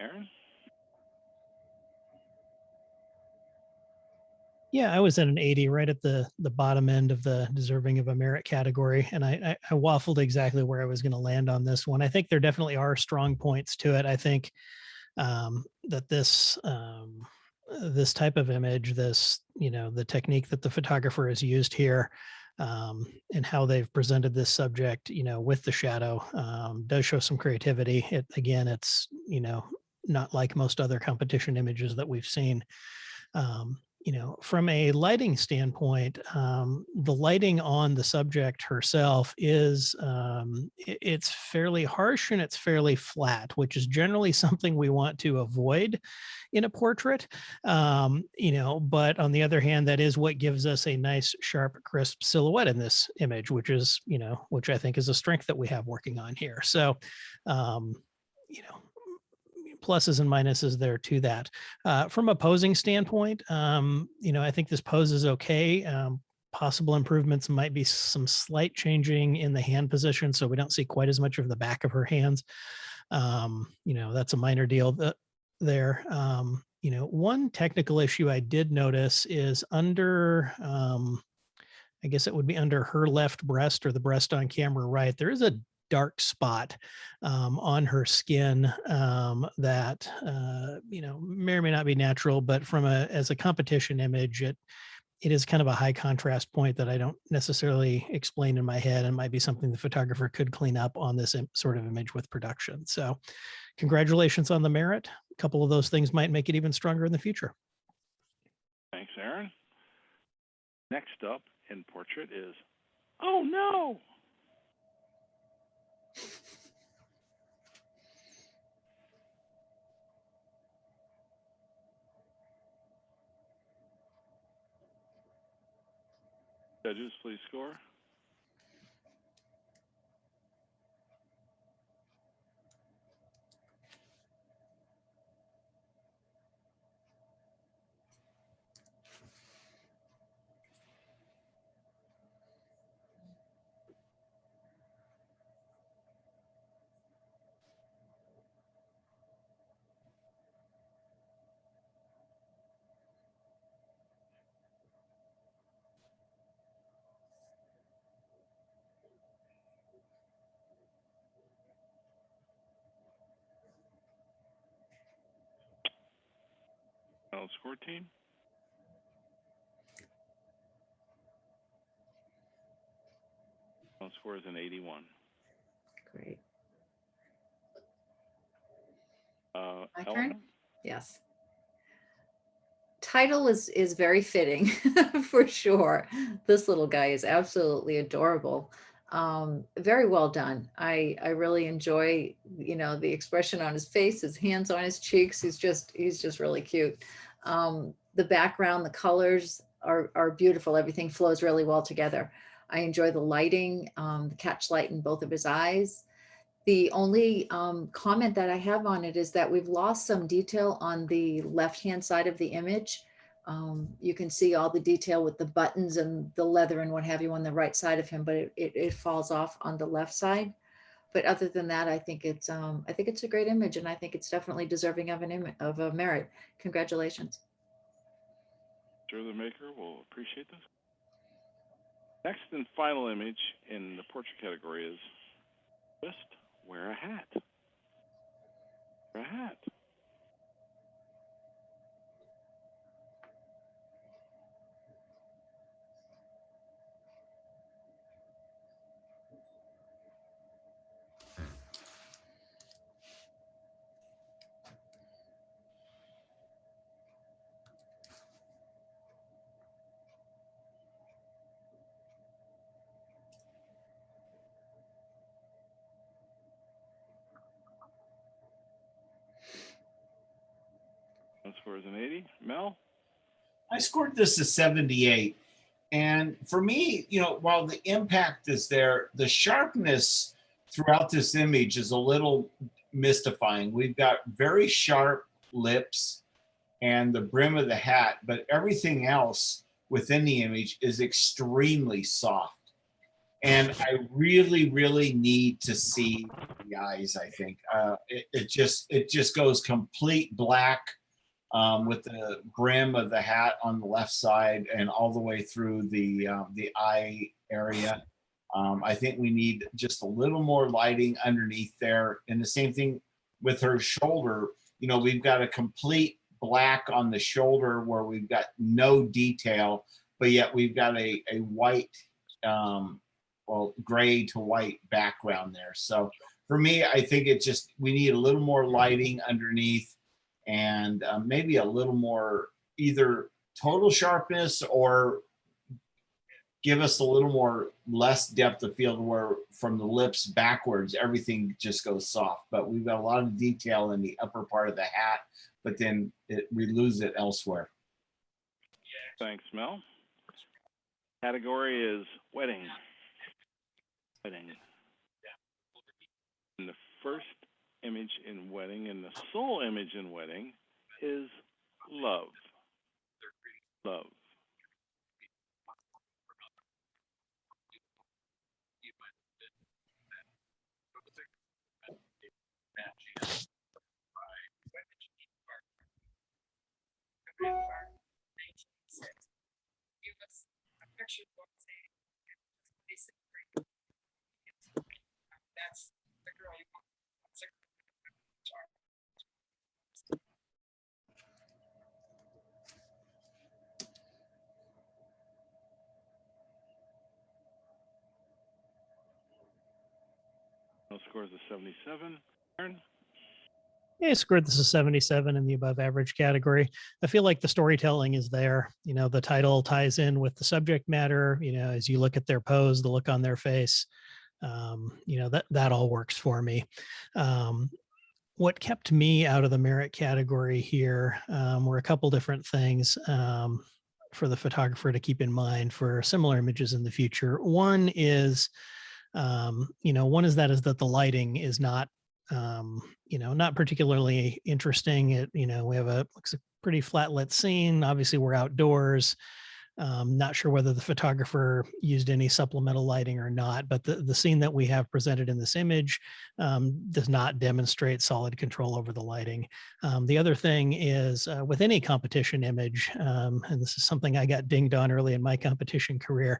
Aaron? Yeah, I was at an 80, right at the bottom end of the deserving of a merit category. And I waffled exactly where I was going to land on this one. I think there definitely are strong points to it. I think that this type of image, the technique that the photographer has used here, and how they've presented this subject, with the shadow, does show some creativity. It's not like most other competition images that we've seen. From a lighting standpoint, the lighting on the subject herself is it's fairly harsh and it's fairly flat, which is generally something we want to avoid in a portrait. But on the other hand, that is what gives us a nice, sharp, crisp silhouette in this image, which I think is a strength that we have working on here. So, pluses and minuses there to that. From a posing standpoint, I think this pose is okay. Possible improvements might be some slight changing in the hand position, so we don't see quite as much of the back of her hands. That's a minor deal there. One technical issue I did notice is under, I guess it would be under her left breast or the breast on camera right, there is a dark spot on her skin that may or may not be natural, but as a competition image, it is kind of a high contrast point that I don't necessarily explain in my head, and might be something the photographer could clean up on this sort of image with production. So congratulations on the merit. A couple of those things might make it even stronger in the future. Thanks, Aaron. Next up in portrait is, oh no! Judges, please score. Final score, team. Final score is an 81. Great. My Eleanor? turn? Yes. Title is very fitting for sure. This little guy is absolutely adorable. Very well done. I really enjoy, the expression on his face, his hands on his cheeks. He's just really cute. The background, the colors, are beautiful. Everything flows really well together. I enjoy the lighting, the catch light in both of his eyes. The only comment that I have on it is that we've lost some detail on the left-hand side of the image. You can see all the detail with the buttons and the leather and what have you on the right side of him, but it falls off on the left side. But other than that, I think it's a great image, and I think it's definitely deserving of of a merit. Congratulations. Sure, the maker will appreciate this. Next and final image in the portrait category is just wear a hat. Wear a hat. As far as an 80, Mel. I scored this a 78. And for me, while the impact is there, the sharpness throughout this image is a little mystifying. We've got very sharp lips and the brim of the hat, but everything else within the image is extremely soft. And I really, really need to see the eyes, I think. It just goes complete black with the brim of the hat on the left side and all the way through the eye area. I think we need just a little more lighting underneath there. And the same thing with her shoulder. We've got a complete black on the shoulder where we've got no detail, but yet we've got a white, gray to white background there. So for me, I think we need a little more lighting underneath, and maybe a little more either total sharpness or give us a little more less depth of field where from the lips backwards, everything just goes soft. But we've got a lot of detail in the upper part of the hat, but then we lose it elsewhere. Thanks, Mel. Category is wedding. Wedding. And the first image in wedding and the sole image in wedding is love. Love. No scores of 77. Aaron? Yeah, I scored this a 77 in the above average category. I feel like the storytelling is there. The title ties in with the subject matter. As you look at their pose, the look on their face, that all works for me. What kept me out of the merit category here were a couple different things for the photographer to keep in mind for similar images in the future. One is that the lighting is not not particularly interesting. We have looks a pretty flat lit scene. Obviously we're outdoors. Not sure whether the photographer used any supplemental lighting or not, but the scene that we have presented in this image does not demonstrate solid control over the lighting. The other thing is with any competition image, and this is something I got dinged on early in my competition career,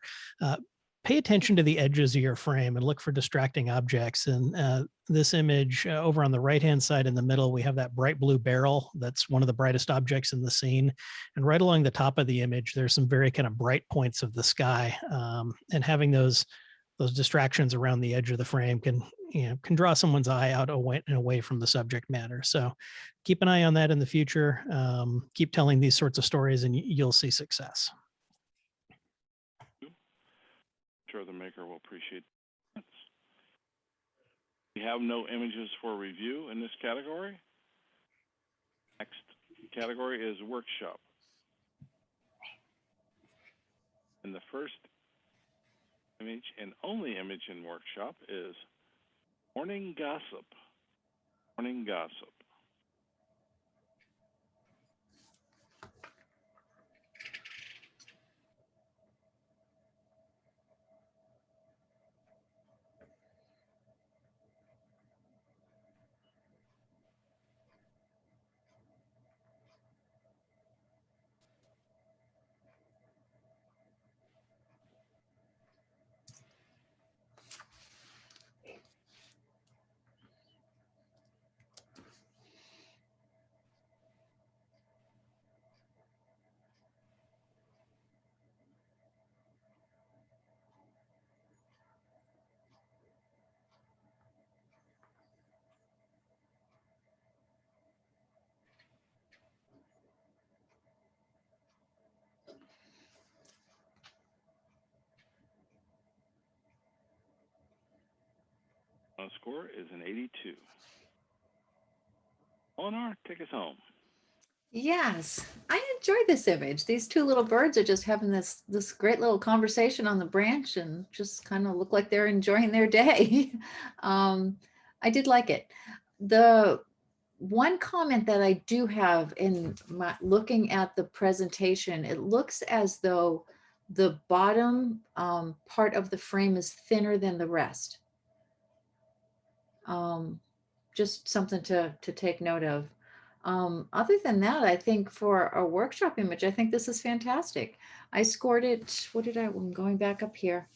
pay attention to the edges of your frame and look for distracting objects. And this image over on the right-hand side in the middle, we have that bright blue barrel. That's one of the brightest objects in the scene. And right along the top of the image, there's some very kind of bright points of the sky. And having those distractions around the edge of the frame can draw someone's eye out away from the subject matter. So keep an eye on that in the future. Keep telling these sorts of stories and you'll see success. Sure, the maker will appreciate it. We have no images for review in this category. Next category is workshop. And the first image and only image in workshop is morning gossip. Morning gossip. Score is an 82. Eleanor, take us home. Yes, I enjoyed this image. These two little birds are just having this great little conversation on the branch and just kind of look like they're enjoying their day. I did like it. The one comment that I do have in my looking at the presentation, it looks as though the bottom part of the frame is thinner than the rest. Just something to take note of. Other than that, I think for a workshop image, I think this is fantastic. I scored it, what did I'm going back up here.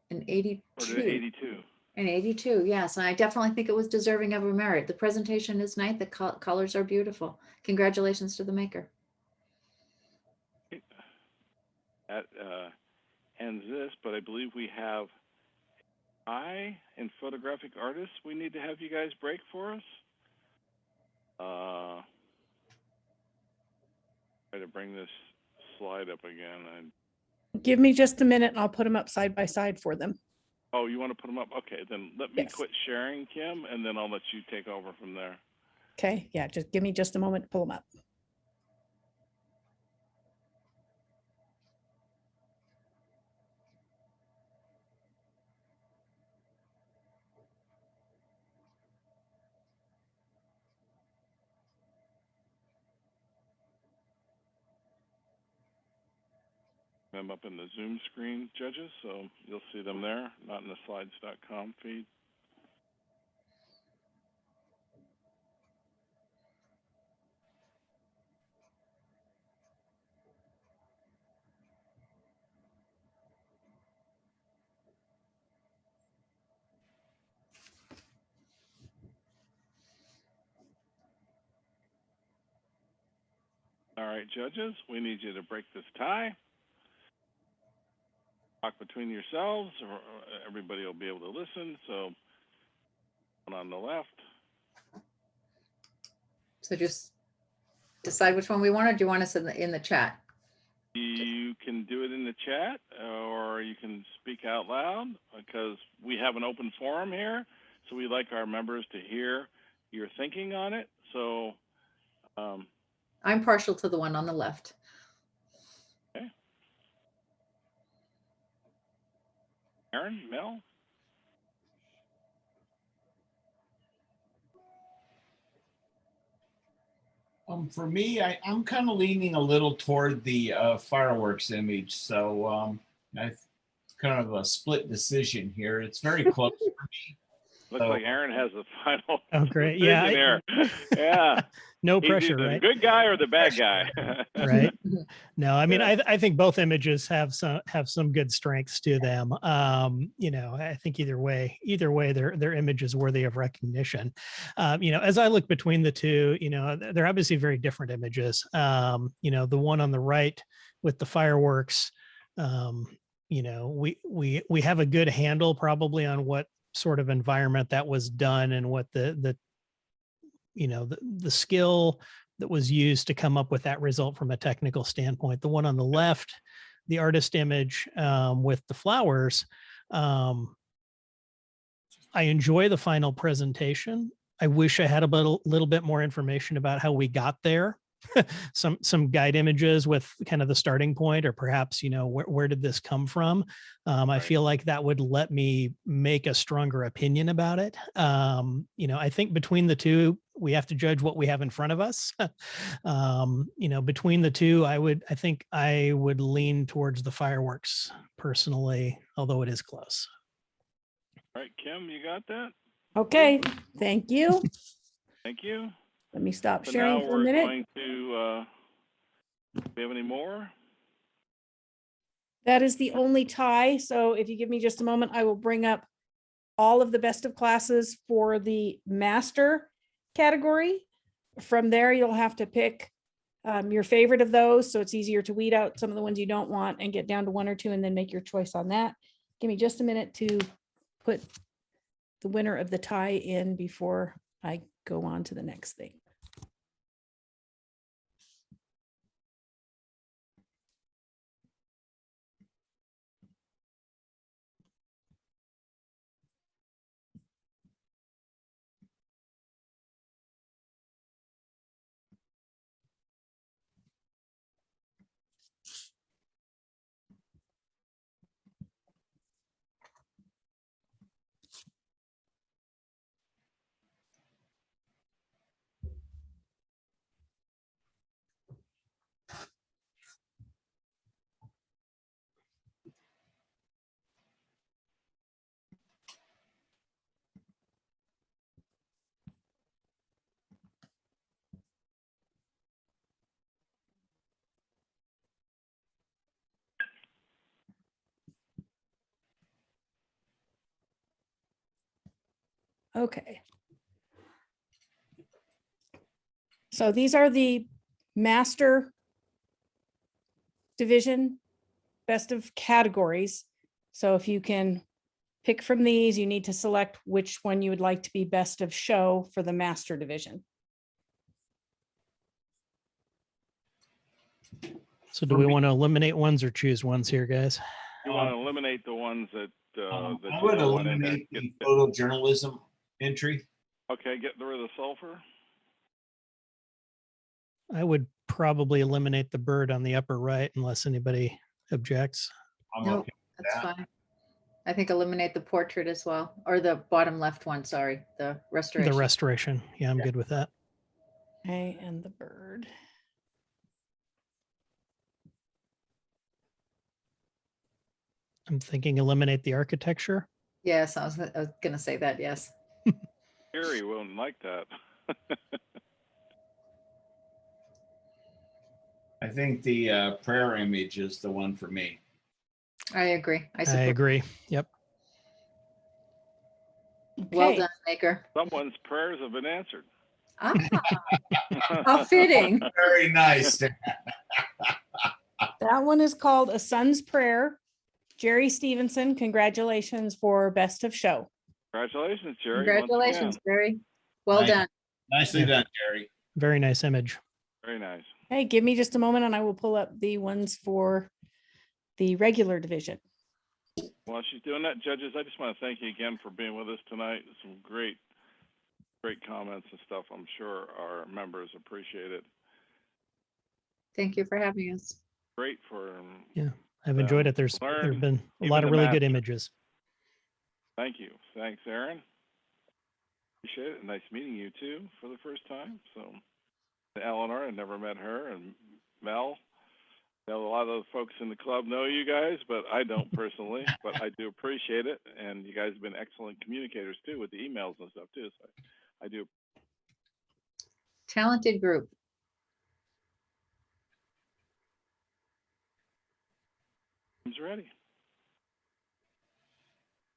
An 82. Or 82. An 82, yes. And I definitely think it was deserving of a merit. The presentation is nice. The colors are beautiful. Congratulations to the maker. That ends this, but I believe we have and photographic artists. We need to have you guys break for us. Try to bring this slide up again. Give me just a minute and I'll put them up side by side for them. Oh, you want to put them up? Okay, then let me Yes. quit sharing, Kim, and then I'll let you take over from there. Okay, yeah, just give me just a moment to pull them up. I'm up in the Zoom screen, judges, so you'll see them there, not in the slides.com feed. All right, judges, we need you to break this tie. Talk between yourselves, or everybody will be able to listen. So, one on the left. So just decide which one we want, or do you want us in the chat? You can do it in the chat, or you can speak out loud, because we have an open forum here. So we like our members to hear your thinking on it. So, I'm partial to the one on the left. okay. Aaron, Mel? For me, I'm kind of leaning a little toward the fireworks image. So it's kind of a split decision here. It's very close for me. Looks like Aaron has the final Oh, great. Yeah. decision here. Yeah. No He's pressure, either right? the good guy or the bad guy. Right. No, I mean, Yeah. I think both images have some good strengths to them. I think either way, their image is worthy of recognition. As I look between the two, they're obviously very different images. The one on the right with the fireworks, we have a good handle probably on what sort of environment that was done and what the skill that was used to come up with that result from a technical standpoint. The one on the left, the artist image with the flowers, I enjoy the final presentation. I wish I had a little bit more information about how we got there. some guide images with kind of the starting point, or perhaps, where did this come from? I Right. feel like that would let me make a stronger opinion about it. I think between the two, we have to judge what we have in front of us. Between the two, I think I would lean towards the fireworks personally, although it is close. All right, Kim, you got that? Okay, thank you. Thank you. Let me stop So sharing now for a we're minute. going to, do we have any more? That is the only tie. So if you give me just a moment, I will bring up all of the best of classes for the master category. From there, you'll have to pick your favorite of those. So it's easier to weed out some of the ones you don't want and get down to one or two and then make your choice on that. Give me just a minute to put the winner of the tie in before I go on to the next thing. Okay. So these are the master division, best of categories. So if you can pick from these, you need to select which one you would like to be best of show for the master division. So do we want to eliminate ones or choose ones here, guys? You want to eliminate the ones that I you would don't want in there. eliminate the photojournalism entry. Okay, get rid of the sulfur. I would probably eliminate the bird on the upper right unless anybody objects. I'm No, okay with that's that. fine. I think eliminate the portrait as well, or the bottom left one, sorry, the restoration. The restoration. Yeah, I'm good with that. Okay, and the bird. I'm thinking eliminate the architecture. Yes, I was gonna say that, yes. Gary won't like that. I think the prayer image is the one for me. I agree. I I support. agree. Yep. Well Okay. done, Maker. Someone's prayers have been answered. Ah, how fitting. Very nice. That one is called A Son's Prayer. Jerry Stevenson, congratulations for best of show. Congratulations, Jerry. Congratulations, Barry. Well Nice. done. Nicely Yeah. done, Jerry. Very nice image. Very nice. Hey, give me just a moment and I will pull up the ones for the regular division. While she's doing that, judges, I just want to thank you again for being with us tonight. Some great comments and stuff. I'm sure our members appreciate it. Thank you for having us. Great for Yeah, I've enjoyed it. There's learn been a even lot of the really math. good images. Thank you. Thanks, Aaron. Appreciate it. Nice meeting you too for the first time. So, Eleanor, I never met her, and Mel. A lot of the folks in the club know you guys, but I don't personally. But I do appreciate it, and you guys have been excellent communicators too with the emails and stuff too. So, I do. Talented group. Team's ready.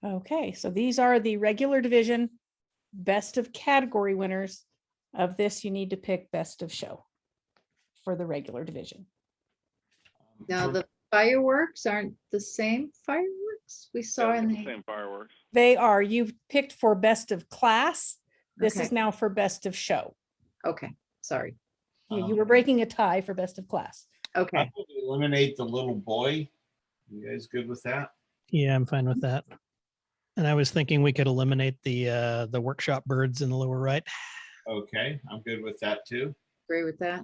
Okay, so these are the regular division best of category winners. Of this, you need to pick best of show for the regular division. Now, the fireworks aren't the same fireworks we saw Yeah, in the the, same fireworks. They are, you've picked for best of class. This is Okay. now for best of show. okay, sorry. You were breaking a tie for best of class. I Okay, would eliminate the little boy. You guys good with that? Yeah, I'm fine with that. And I was thinking we could eliminate the workshop birds in the lower right. Okay, I'm good with that too. agree with that.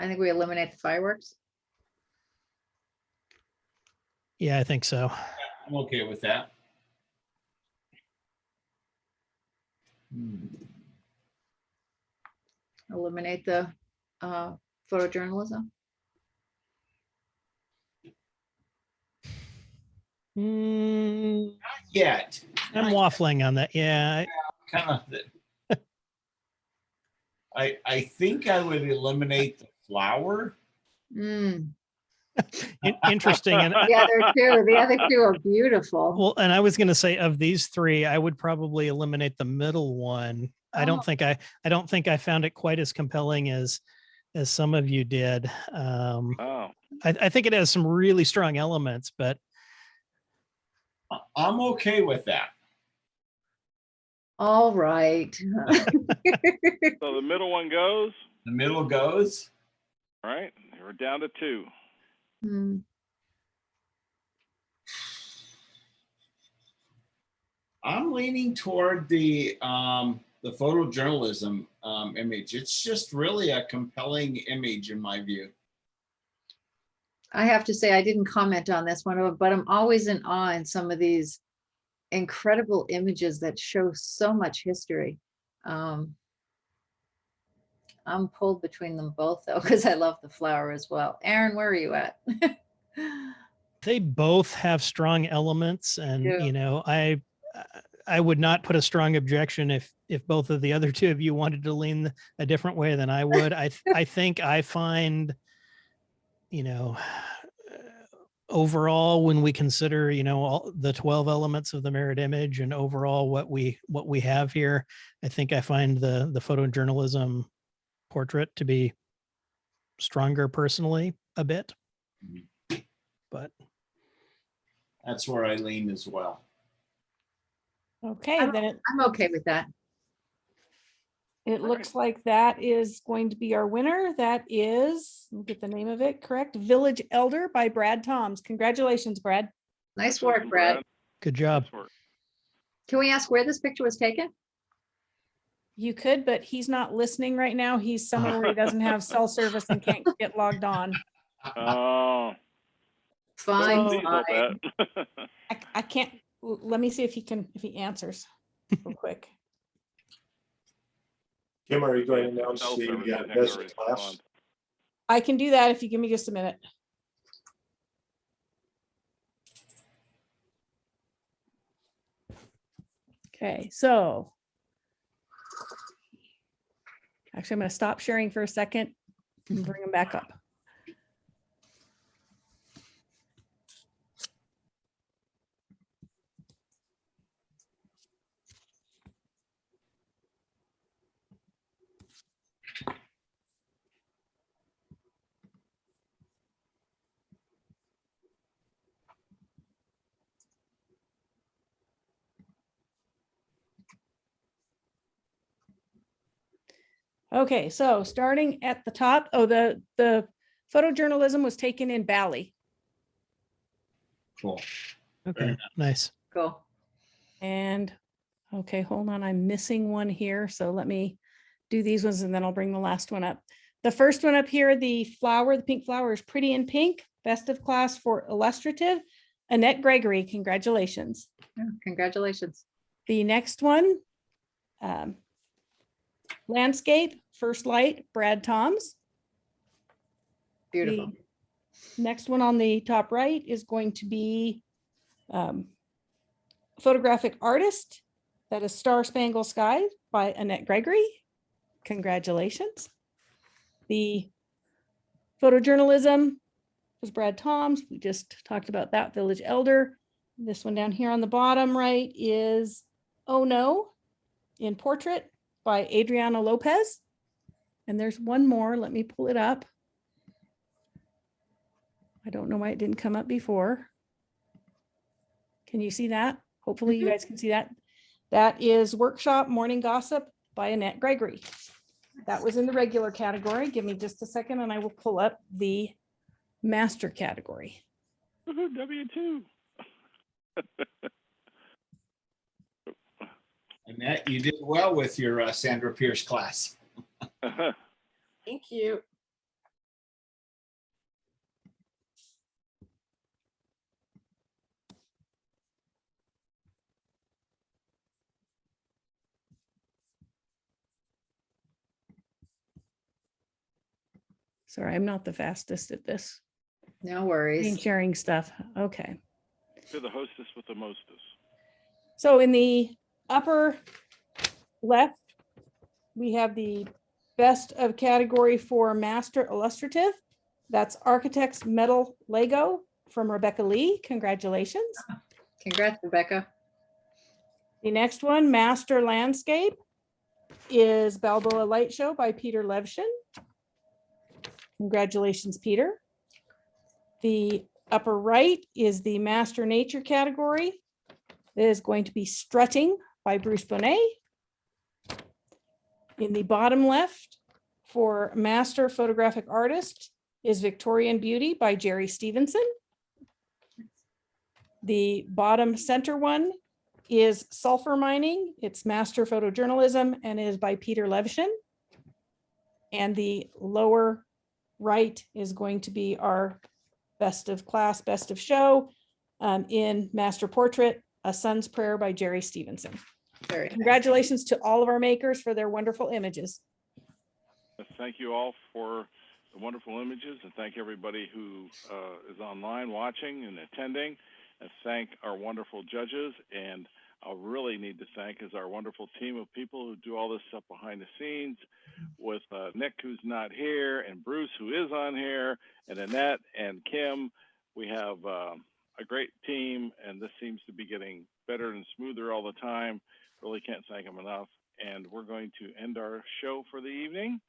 I think we eliminate the fireworks. Yeah, I think so. I'm okay with that. Hmm. Eliminate the photojournalism. Mm, Yet. I'm waffling on that. Yeah, Kind of. I think I would eliminate the flower. Mm. interesting. And The other two are beautiful. well, and I was going to say of these three, I would probably eliminate the middle one. I don't think I found it quite as compelling as some of you did. Oh, I think it has some really strong elements, but I'm okay with that. All right. so the middle one goes. The middle goes. All right, we're down to 2. Hmm. I'm leaning toward the photojournalism image. It's just really a compelling image in my view. I have to say, I didn't comment on this one, but I'm always in awe in some of these incredible images that show so much history. I'm pulled between them both though, because I love the flower as well. Aaron, where are you at? they both have strong elements, and Yeah. you know, I would not put a strong objection if both of the other two of you wanted to lean a different way than I would. I think I find, you know, overall, when we consider, you know, all the 12 elements of the mirrored image and overall what we have here, I think I find the photojournalism portrait to be stronger personally a bit, but That's where I lean as well. Okay, then I'm okay with that. it looks like that is going to be our winner. That is, we'll get the name of it correct, Village Elder by Brad Toms. Congratulations, Brad. Nice work, Brad. good job. Nice work. Can we ask where this picture was taken? You could, but he's not listening right now. He's somewhere where he doesn't have cell service and can't get logged on. Oh, Fine, please, I'll fine. bet. I can't, let me see if he answers real quick. Kim, are you going to announce Cell the service, I think, best already class? gone. I can do that if you give me just a minute. Okay, so actually, I'm going to stop sharing for a second and bring them back up. Okay, so starting at the top, the photojournalism was taken in Bali. Cool. Okay, nice. Cool. And okay, hold on, I'm missing one here. So let me do these ones and then I'll bring the last one up. The first one up here, the flower, the pink flower is Pretty in Pink, best of class for illustrative. Annette Gregory, congratulations. Yeah, congratulations. The next one, landscape, First Light, Brad Toms. Beautiful. The next one on the top right is going to be photographic artist. That is Star Spangled Sky by Annette Gregory. Congratulations. The photojournalism was Brad Toms. We just talked about that, Village Elder. This one down here on the bottom right is Oh No in Portrait by Adriana Lopez. And there's one more. Let me pull it up. I don't know why it didn't come up before. Can you see that? Hopefully you guys can see that. That is Workshop Morning Gossip by Annette Gregory. That was in the regular category. Give me just a second and I will pull up the master category. W2. Annette, you did well with your Sandra Pierce class. Thank you. Sorry, I'm not the fastest at this. No Screen worries. sharing stuff. Okay. To the hostess with the mostest. So in the upper left, we have the best of category for Master Illustrative. That's Architects Metal Lego from Rebecca Lee. Congratulations. Congrats, Rebecca. The next one, Master Landscape, is Balboa Light Show by Peter Levshin. Congratulations, Peter. The upper right is the Master Nature category. It is going to be Strutting by Bruce Bonet. In the bottom left, for Master Photographic Artist, is Victorian Beauty by Jerry Stevenson. The bottom center one is Sulfur Mining. It's Master Photojournalism and is by Peter Levshin. And the lower right is going to be our best of class, best of show in Master Portrait, A Son's Prayer by Jerry Stevenson. Very nice. Congratulations to all of our makers for their wonderful images. Thank you all for the wonderful images, and thank everybody who is online watching and attending, and thank our wonderful judges. And I really need to thank is our wonderful team of people who do all this stuff behind the scenes with Nick, who's not here, and Bruce, who is on here, and Annette and Kim. We have a great team, and this seems to be getting better and smoother all the time. Really can't thank them enough. And we're going to end our show for the evening.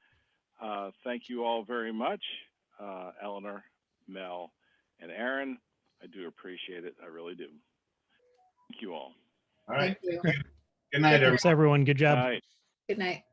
Thank you all very much, Eleanor, Mel, and Aaron. I do appreciate it. I really do. Thank you all. All right. Thank you. Good night, everyone. Thanks, everyone. Good job. Good night. Good night.